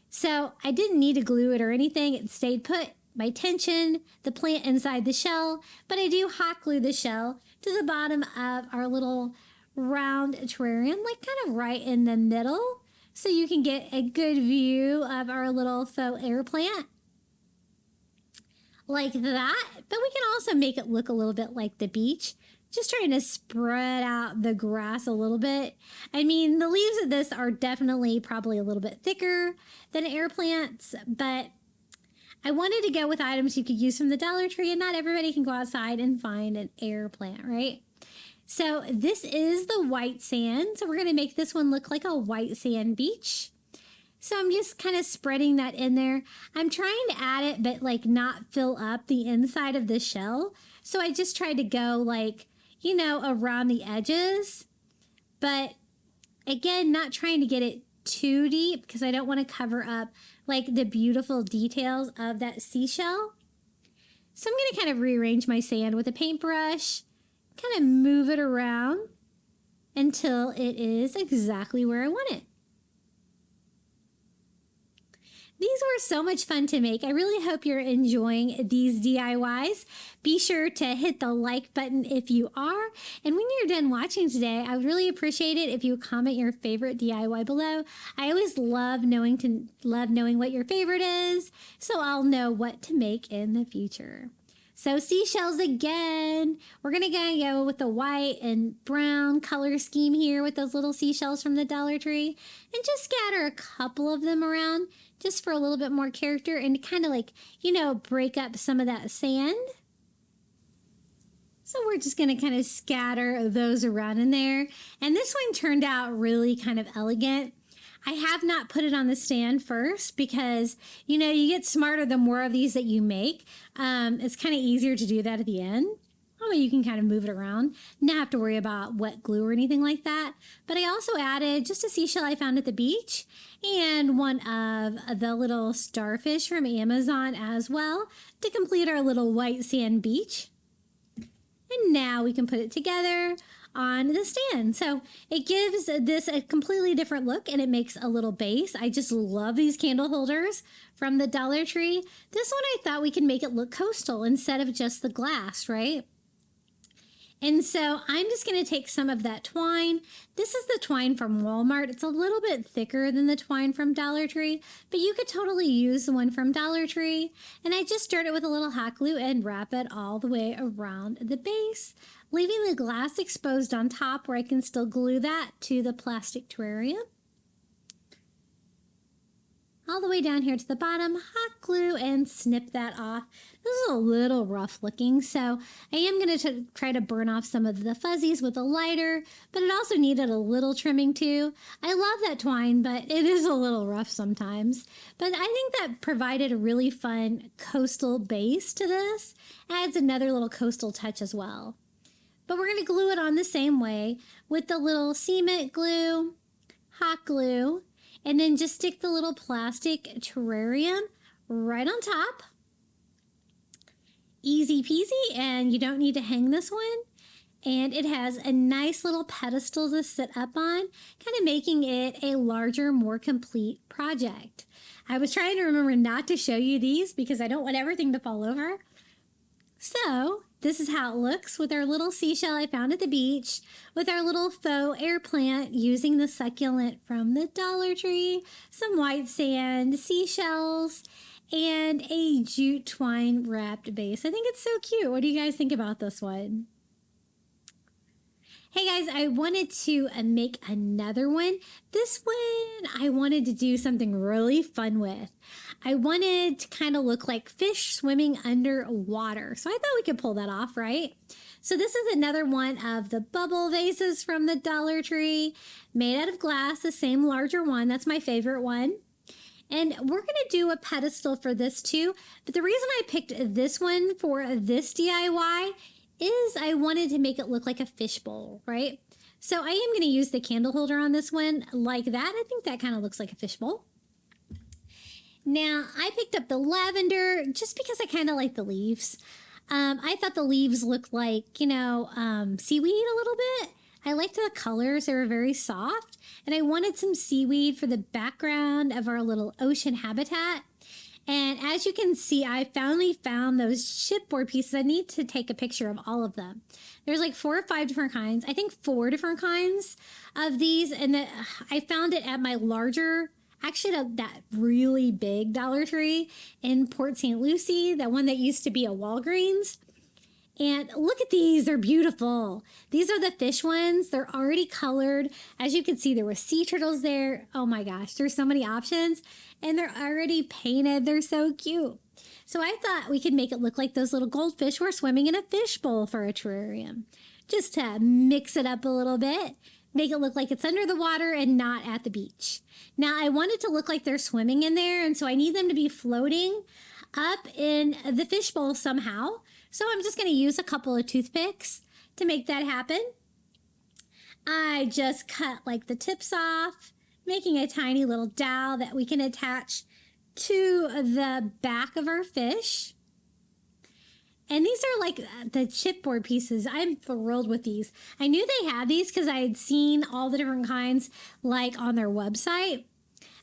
B: So I didn't need to glue it or anything. It stayed put by tension, the plant inside the shell, but I do hot glue the shell to the bottom of our little round terrarium, like kind of right in the middle, so you can get a good view of our little faux air plant like that. But we can also make it look a little bit like the beach, just trying to spread out the grass a little bit. I mean, the leaves of this are definitely probably a little bit thicker than air plants, but I wanted to go with items you could use from the Dollar Tree, and not everybody can go outside and find an air plant, right? So this is the white sand. So we're going to make this one look like a white sand beach. So I'm just kind of spreading that in there. I'm trying to add it, but like not fill up the inside of the shell. So I just tried to go like, you know, around the edges. But again, not trying to get it too deep because I don't want to cover up like the beautiful details of that seashell. So I'm going to kind of rearrange my sand with a paintbrush. Kind of move it around until it is exactly where I want it. These were so much fun to make. I really hope you're enjoying these DIYs. Be sure to hit the like button if you are. And when you're done watching today, I would really appreciate it if you comment your favorite DIY below. I always love knowing what your favorite is, so I'll know what to make in the future. So seashells again. We're going to go with the white and brown color scheme here with those little seashells from the Dollar Tree. And just scatter a couple of them around just for a little bit more character and to kind of like, you know, break up some of that sand. So we're just going to kind of scatter those around in there. And this one turned out really kind of elegant. I have not put it on the stand first because, you know, you get smarter the more of these that you make. It's kind of easier to do that at the end. Oh, you can kind of move it around, not have to worry about wet glue or anything like that. But I also added just a seashell I found at the beach and one of the little starfish from Amazon as well to complete our little white sand beach. And now we can put it together on the stand. So it gives this a completely different look and it makes a little base. I just love these candle holders from the Dollar Tree. This one I thought we could make it look coastal instead of just the glass, right? And so I'm just going to take some of that twine. This is the twine from Walmart. It's a little bit thicker than the twine from Dollar Tree, but you could totally use the one from Dollar Tree. And I just stirred it with a little hot glue and wrap it all the way around the base, leaving the glass exposed on top where I can still glue that to the plastic terrarium. All the way down here to the bottom, hot glue and snip that off. This is a little rough looking, so I am going to try to burn off some of the fuzzies with a lighter, but it also needed a little trimming too. I love that twine, but it is a little rough sometimes. But I think that provided a really fun coastal base to this. Adds another little coastal touch as well. But we're going to glue it on the same way with the little cement glue, hot glue, and then just stick the little plastic terrarium right on top. Easy peasy, and you don't need to hang this one. And it has a nice little pedestal to sit up on, kind of making it a larger, more complete project. I was trying to remember not to show you these because I don't want everything to fall over. So this is how it looks with our little seashell I found at the beach, with our little faux air plant using the succulent from the Dollar Tree, some white sand, seashells, and a jute twine wrapped base. I think it's so cute. What do you guys think about this one? Hey guys, I wanted to make another one. This one I wanted to do something really fun with. I wanted to kind of look like fish swimming underwater. So I thought we could pull that off, right? So this is another one of the bubble vases from the Dollar Tree, made out of glass, the same larger one. That's my favorite one. And we're going to do a pedestal for this too. But the reason I picked this one for this DIY is I wanted to make it look like a fishbowl, right? So I am going to use the candle holder on this one like that. I think that kind of looks like a fishbowl. Now, I picked up the lavender just because I kind of like the leaves. I thought the leaves looked like, you know, seaweed a little bit. I liked the colors. They were very soft. And I wanted some seaweed for the background of our little ocean habitat. And as you can see, I finally found those chipboard pieces. I need to take a picture of all of them. There's like 4 or 5 different kinds. I think 4 different kinds of these. And I found it at my larger, actually that really big Dollar Tree in Port St. Lucie, that one that used to be a Walgreens. And look at these, they're beautiful. These are the fish ones. They're already colored. As you can see, there were sea turtles there. Oh my gosh, there's so many options. And they're already painted. They're so cute. So I thought we could make it look like those little goldfish were swimming in a fishbowl for a terrarium. Just to mix it up a little bit. Make it look like it's under the water and not at the beach. Now I want it to look like they're swimming in there, and so I need them to be floating up in the fishbowl somehow. So I'm just going to use a couple of toothpicks to make that happen. I just cut like the tips off, making a tiny little dowel that we can attach to the back of our fish. And these are like the chipboard pieces. I'm thrilled with these. I knew they had these because I had seen all the different kinds like on their website,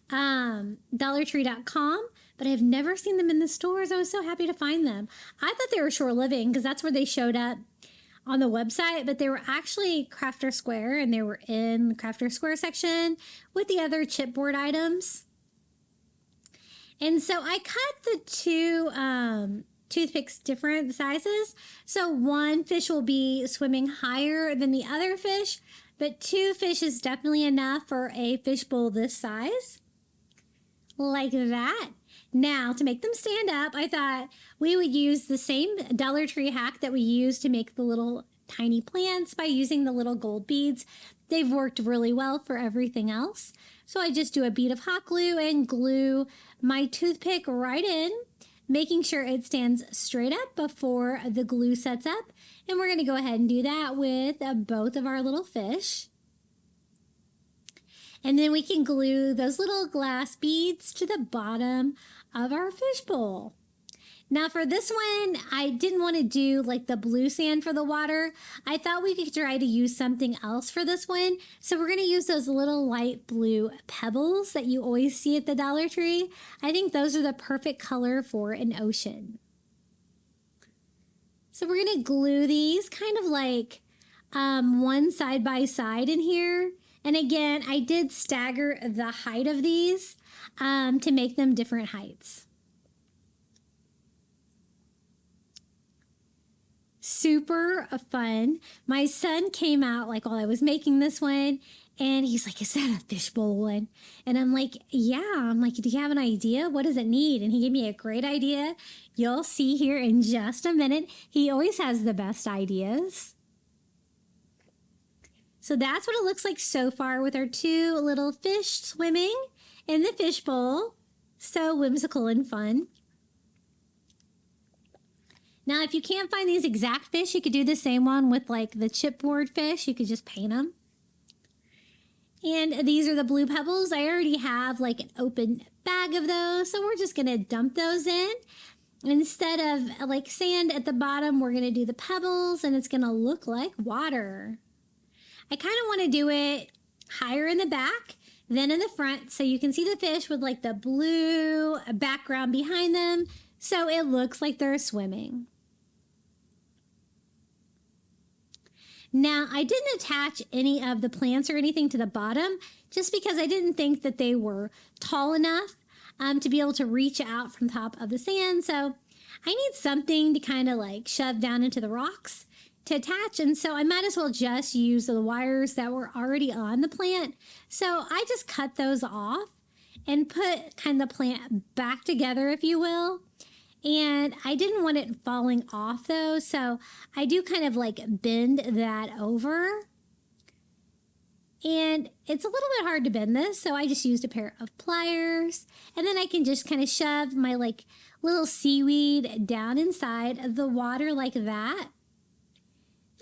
B: dollartree.com, but I've never seen them in the stores. I was so happy to find them. I thought they were Shore Living because that's where they showed up on the website, but they were actually Crafter Square, and they were in the Crafter Square section with the other chipboard items. And so I cut the 2 toothpicks different sizes. So one fish will be swimming higher than the other fish, but 2 fish is definitely enough for a fishbowl this size. Like that. Now, to make them stand up, I thought we would use the same Dollar Tree hack that we used to make the little tiny plants by using the little gold beads. They've worked really well for everything else. So I just do a bead of hot glue and glue my toothpick right in, making sure it stands straight up before the glue sets up. And we're going to go ahead and do that with both of our little fish. And then we can glue those little glass beads to the bottom of our fishbowl. Now for this one, I didn't want to do like the blue sand for the water. I thought we could try to use something else for this one. So we're going to use those little light blue pebbles that you always see at the Dollar Tree. I think those are the perfect color for an ocean. So we're going to glue these kind of like one side by side in here. And again, I did stagger the height of these to make them different heights. Super fun. My son came out like while I was making this one, and he's like, "Is that a fishbowl one?" And I'm like, "Yeah." I'm like, "Do you have an idea? What does it need?" And he gave me a great idea. You'll see here in just a minute. He always has the best ideas. So that's what it looks like so far with our 2 little fish swimming in the fishbowl. So whimsical and fun. Now, if you can't find these exact fish, you could do the same one with like the chipboard fish. You could just paint them. And these are the blue pebbles. I already have like an open bag of those. So we're just going to dump those in. Instead of like sand at the bottom, we're going to do the pebbles, and it's going to look like water. I kind of want to do it higher in the back than in the front, so you can see the fish with like the blue background behind them, so it looks like they're swimming. Now, I didn't attach any of the plants or anything to the bottom just because I didn't think that they were tall enough to be able to reach out from the top of the sand, so I need something to kind of like shove down into the rocks to attach, and so I might as well just use the wires that were already on the plant. So I just cut those off and put kind of the plant back together, if you will. And I didn't want it falling off though, so I do kind of like bend that over. And it's a little bit hard to bend this, so I just used a pair of pliers. And then I can just kind of shove my like little seaweed down inside of the water like that.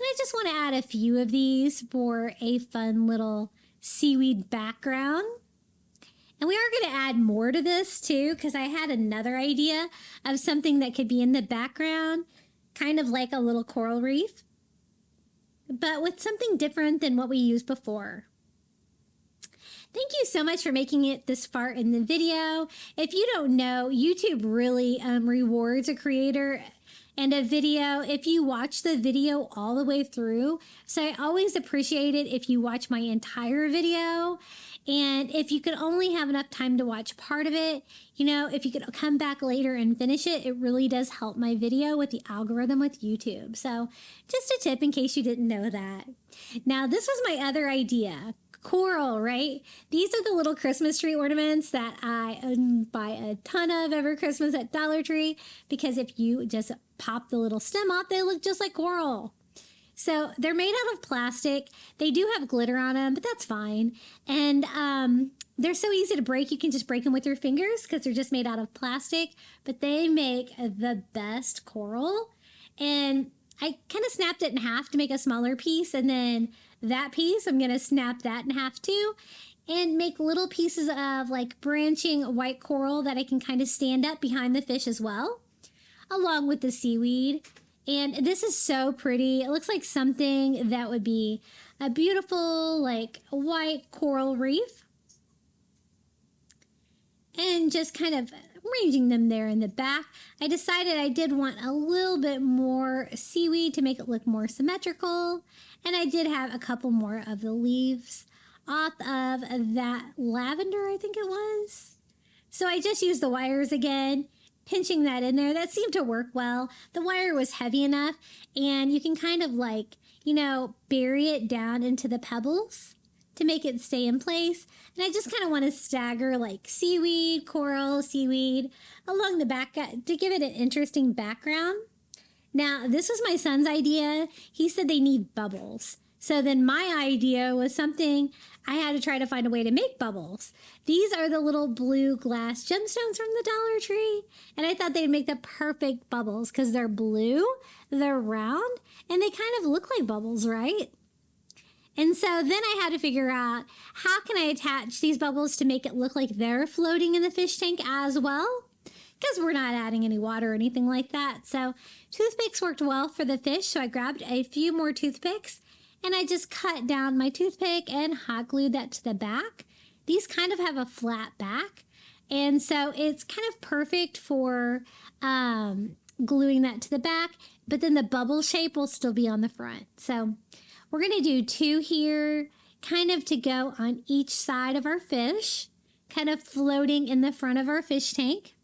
B: I just want to add a few of these for a fun little seaweed background. And we are going to add more to this too, because I had another idea of something that could be in the background, kind of like a little coral reef, but with something different than what we used before. Thank you so much for making it this far in the video. If you don't know, YouTube really rewards a creator and a video if you watch the video all the way through. So I always appreciate it if you watch my entire video. And if you could only have enough time to watch part of it, you know, if you could come back later and finish it, it really does help my video with the algorithm with YouTube. So just a tip in case you didn't know that. Now, this was my other idea. Coral, right? These are the little Christmas tree ornaments that I buy a ton of every Christmas at Dollar Tree, because if you just pop the little stem off, they look just like coral. So they're made out of plastic. They do have glitter on them, but that's fine. And they're so easy to break. You can just break them with your fingers because they're just made out of plastic, but they make the best coral. And I kind of snapped it in half to make a smaller piece, and then that piece, I'm going to snap that in half too and make little pieces of like branching white coral that I can kind of stand up behind the fish as well, along with the seaweed. And this is so pretty. It looks like something that would be a beautiful like white coral reef. And just kind of arranging them there in the back. I decided I did want a little bit more seaweed to make it look more symmetrical. And I did have a couple more of the leaves off of that lavender, I think it was. So I just used the wires again, pinching that in there. That seemed to work well. The wire was heavy enough, and you can kind of like, you know, bury it down into the pebbles to make it stay in place. And I just kind of want to stagger like seaweed, coral, seaweed along the back to give it an interesting background. Now, this was my son's idea. He said they need bubbles. So then my idea was something I had to try to find a way to make bubbles. These are the little blue glass gemstones from the Dollar Tree. And I thought they'd make the perfect bubbles because they're blue, they're round, and they kind of look like bubbles, right? And so then I had to figure out how can I attach these bubbles to make it look like they're floating in the fish tank as well, because we're not adding any water or anything like that. So toothpicks worked well for the fish, so I grabbed a few more toothpicks and I just cut down my toothpick and hot glued that to the back. These kind of have a flat back, and so it's kind of perfect for gluing that to the back, but then the bubble shape will still be on the front. So we're going to do 2 here, kind of to go on each side of our fish, kind of floating in the front of our fish tank.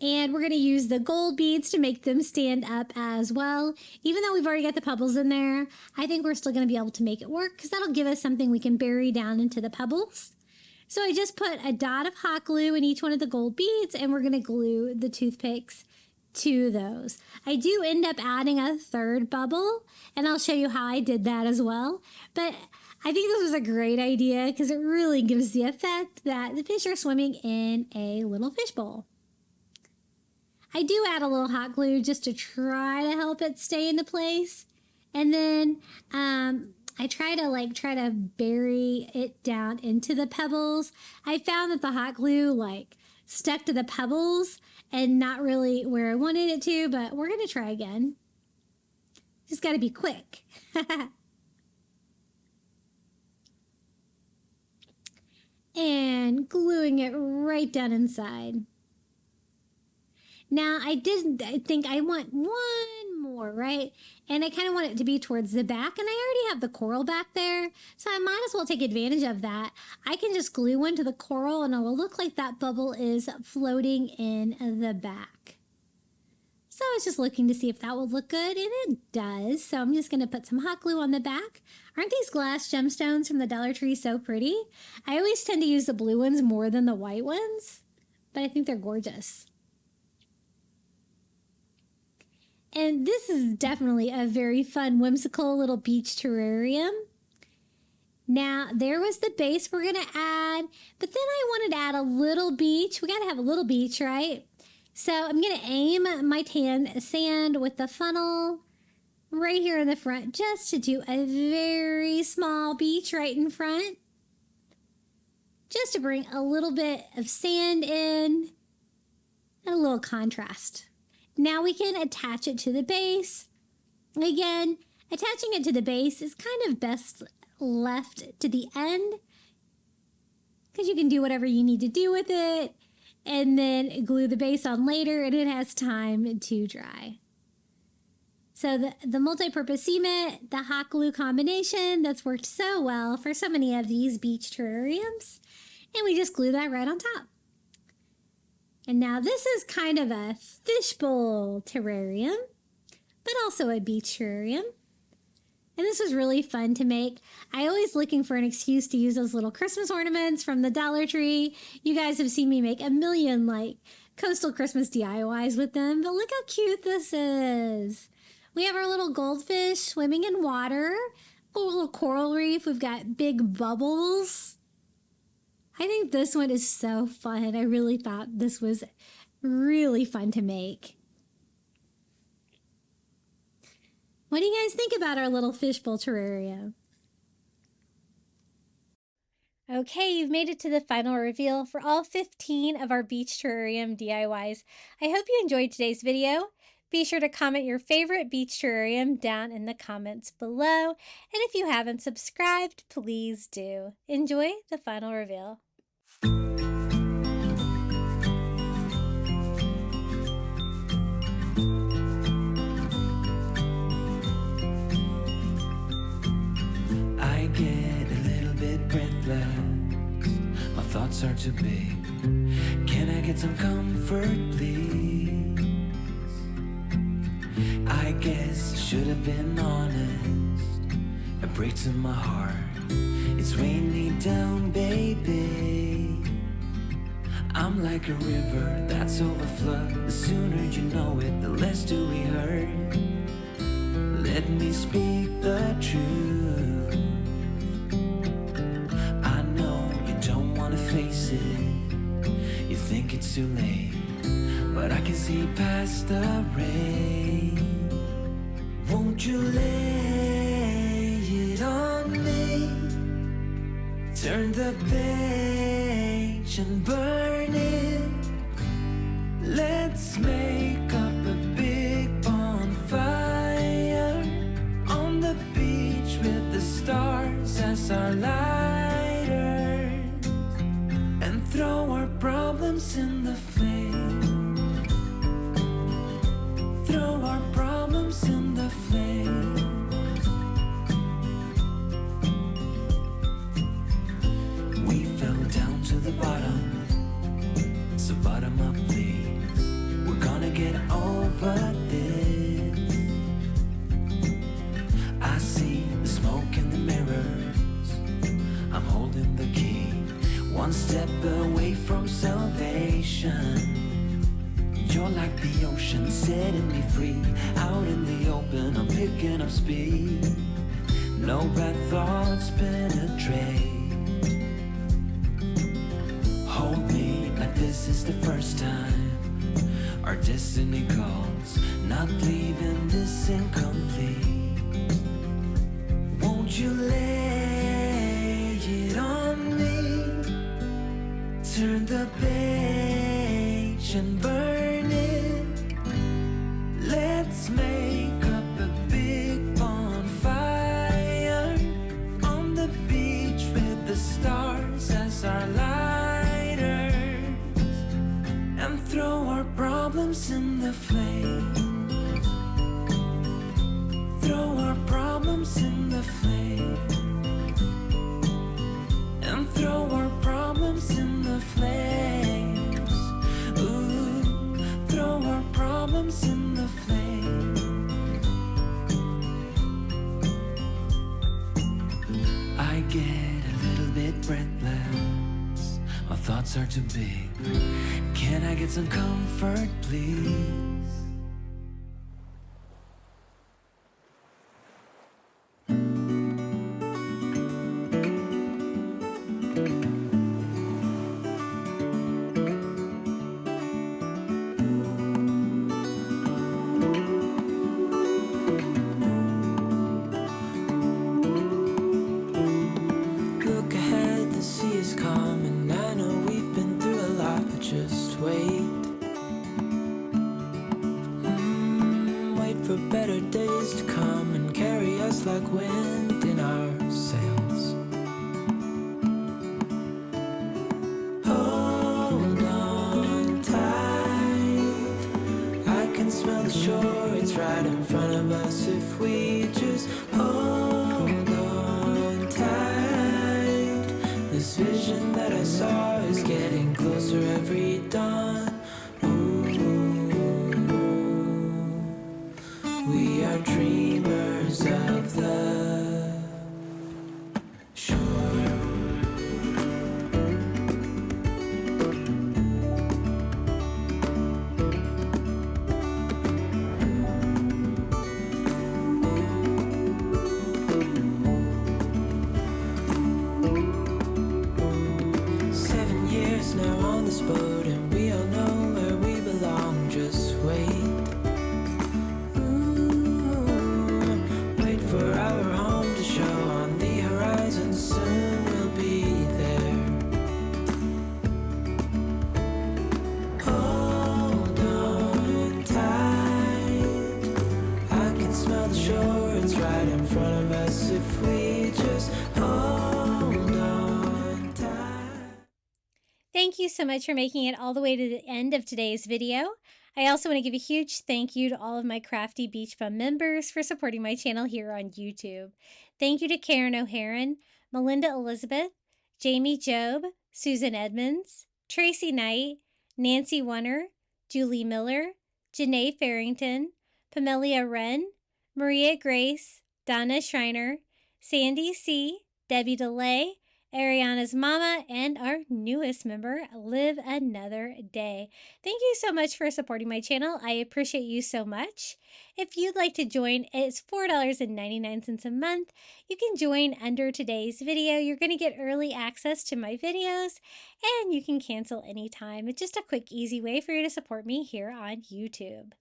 B: And we're going to use the gold beads to make them stand up as well. Even though we've already got the pebbles in there, I think we're still going to be able to make it work because that'll give us something we can bury down into the pebbles. So I just put a dot of hot glue in each one of the gold beads, and we're going to glue the toothpicks to those. I do end up adding a third bubble, and I'll show you how I did that as well. But I think this was a great idea because it really gives the effect that the fish are swimming in a little fishbowl. I do add a little hot glue just to try to help it stay into place. And then I try to bury it down into the pebbles. I found that the hot glue stuck to the pebbles and not really where I wanted it to, but we're going to try again. Just got to be quick. And gluing it right down inside. Now, I think I want one more, right? And I kind of want it to be towards the back, and I already have the coral back there, so I might as well take advantage of that. I can just glue one to the coral, and it will look like that bubble is floating in the back. So I was just looking to see if that would look good, and it does. So I'm just going to put some hot glue on the back. Aren't these glass gemstones from the Dollar Tree so pretty? I always tend to use the blue ones more than the white ones, but I think they're gorgeous. And this is definitely a very fun, whimsical little beach terrarium. Now, there was the base we're going to add, but then I wanted to add a little beach. We got to have a little beach, right? So I'm going to aim my tan sand with the funnel right here in the front just to do a very small beach right in front. Just to bring a little bit of sand in and a little contrast. Now we can attach it to the base. Again, attaching it to the base is kind of best left to the end because you can do whatever you need to do with it and then glue the base on later and it has time to dry. So the multi-purpose cement, the hot glue combination that's worked so well for so many of these beach terrariums, and we just glue that right on top. And now this is kind of a fishbowl terrarium, but also a beach terrarium. And this was really fun to make. I always looking for an excuse to use those little Christmas ornaments from the Dollar Tree. You guys have seen me make a million like coastal Christmas DIYs with them, but look how cute this is. We have our little goldfish swimming in water, a little coral reef. We've got big bubbles. I think this one is so fun. I really thought this was really fun to make. What do you guys think about our little fishbowl terrarium? Okay, you've made it to the final reveal for all 15 of our beach terrarium DIYs. I hope you enjoyed today's video. Be sure to comment your favorite beach terrarium down in the comments below. And if you haven't subscribed, please do. Enjoy the final reveal.
C: I get a little bit breathless. My thoughts are too big. Can I get some comfort, please? I guess I should have been honest. It breaks in my heart. It's weighing me down, baby. I'm like a river that's overflowed. The sooner you know it, the less do we hurt. Let me speak the truth. I know you don't want to face it. You think it's too late, but I can see past the rain. Won't you lay it on me? Turn the page and burn it. Let's make up a big bonfire on the beach with the stars as our lighters, and throw our problems in the flame. Throw our problems in the flame. We fell down to the bottom, so bottom up please. We're gonna get over this. I see the smoke in the mirrors. I'm holding the key, one step away from salvation. You're like the ocean, setting me free. Out in the open, I'm picking up speed. No bad thoughts penetrate. Hold me like this is the first time. Our destiny calls, not leaving this incomplete. Won't you lay it on me? Turn the page and burn it. Let's make up a big bonfire on the beach with the stars as our lighters, and throw our problems in the flame. Throw our problems in the flame. And throw our problems in the flames. Ooh, throw our problems in the flame. I get a little bit breathless. My thoughts are too big. Can I get some comfort, please? like wind in our sails. Hold on tight, I can smell the shore, it's right in front of us if we just hold on tight. This vision that I saw is getting closer every dawn. We are dreamers of the shore. 7 years now on this boat, and we all know where we belong. Just wait. Wait for our home to show on the horizon. Soon we'll be there. Hold on tight, I can smell the shore, it's right in front of us if we just hold on tight.
B: Thank you so much for making it all the way to the end of today's video. I also want to give a huge thank you to all of my Crafty Beach Bum members for supporting my channel here on YouTube. Thank you to Karen O'Haron, Melinda Elizabeth, Jamie Job, Susan Edmonds, Tracy Knight, Nancy Wunner, Julie Miller, Janae Farrington, Pamelia Wren, Maria Grace, Donna Schreiner, Sandy C., Debbie DeLay, Ariana's mama, and our newest member, Live Another Day. Thank you so much for supporting my channel. I appreciate you so much. If you'd like to join, it's $4.99 a month. You can join under today's video. You're going to get early access to my videos, and you can cancel anytime. It's just a quick, easy way for you to support me here on YouTube.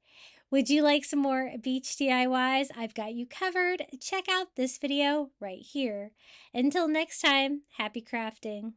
B: Would you like some more beach DIYs? I've got you covered. Check out this video right here. Until next time, happy crafting.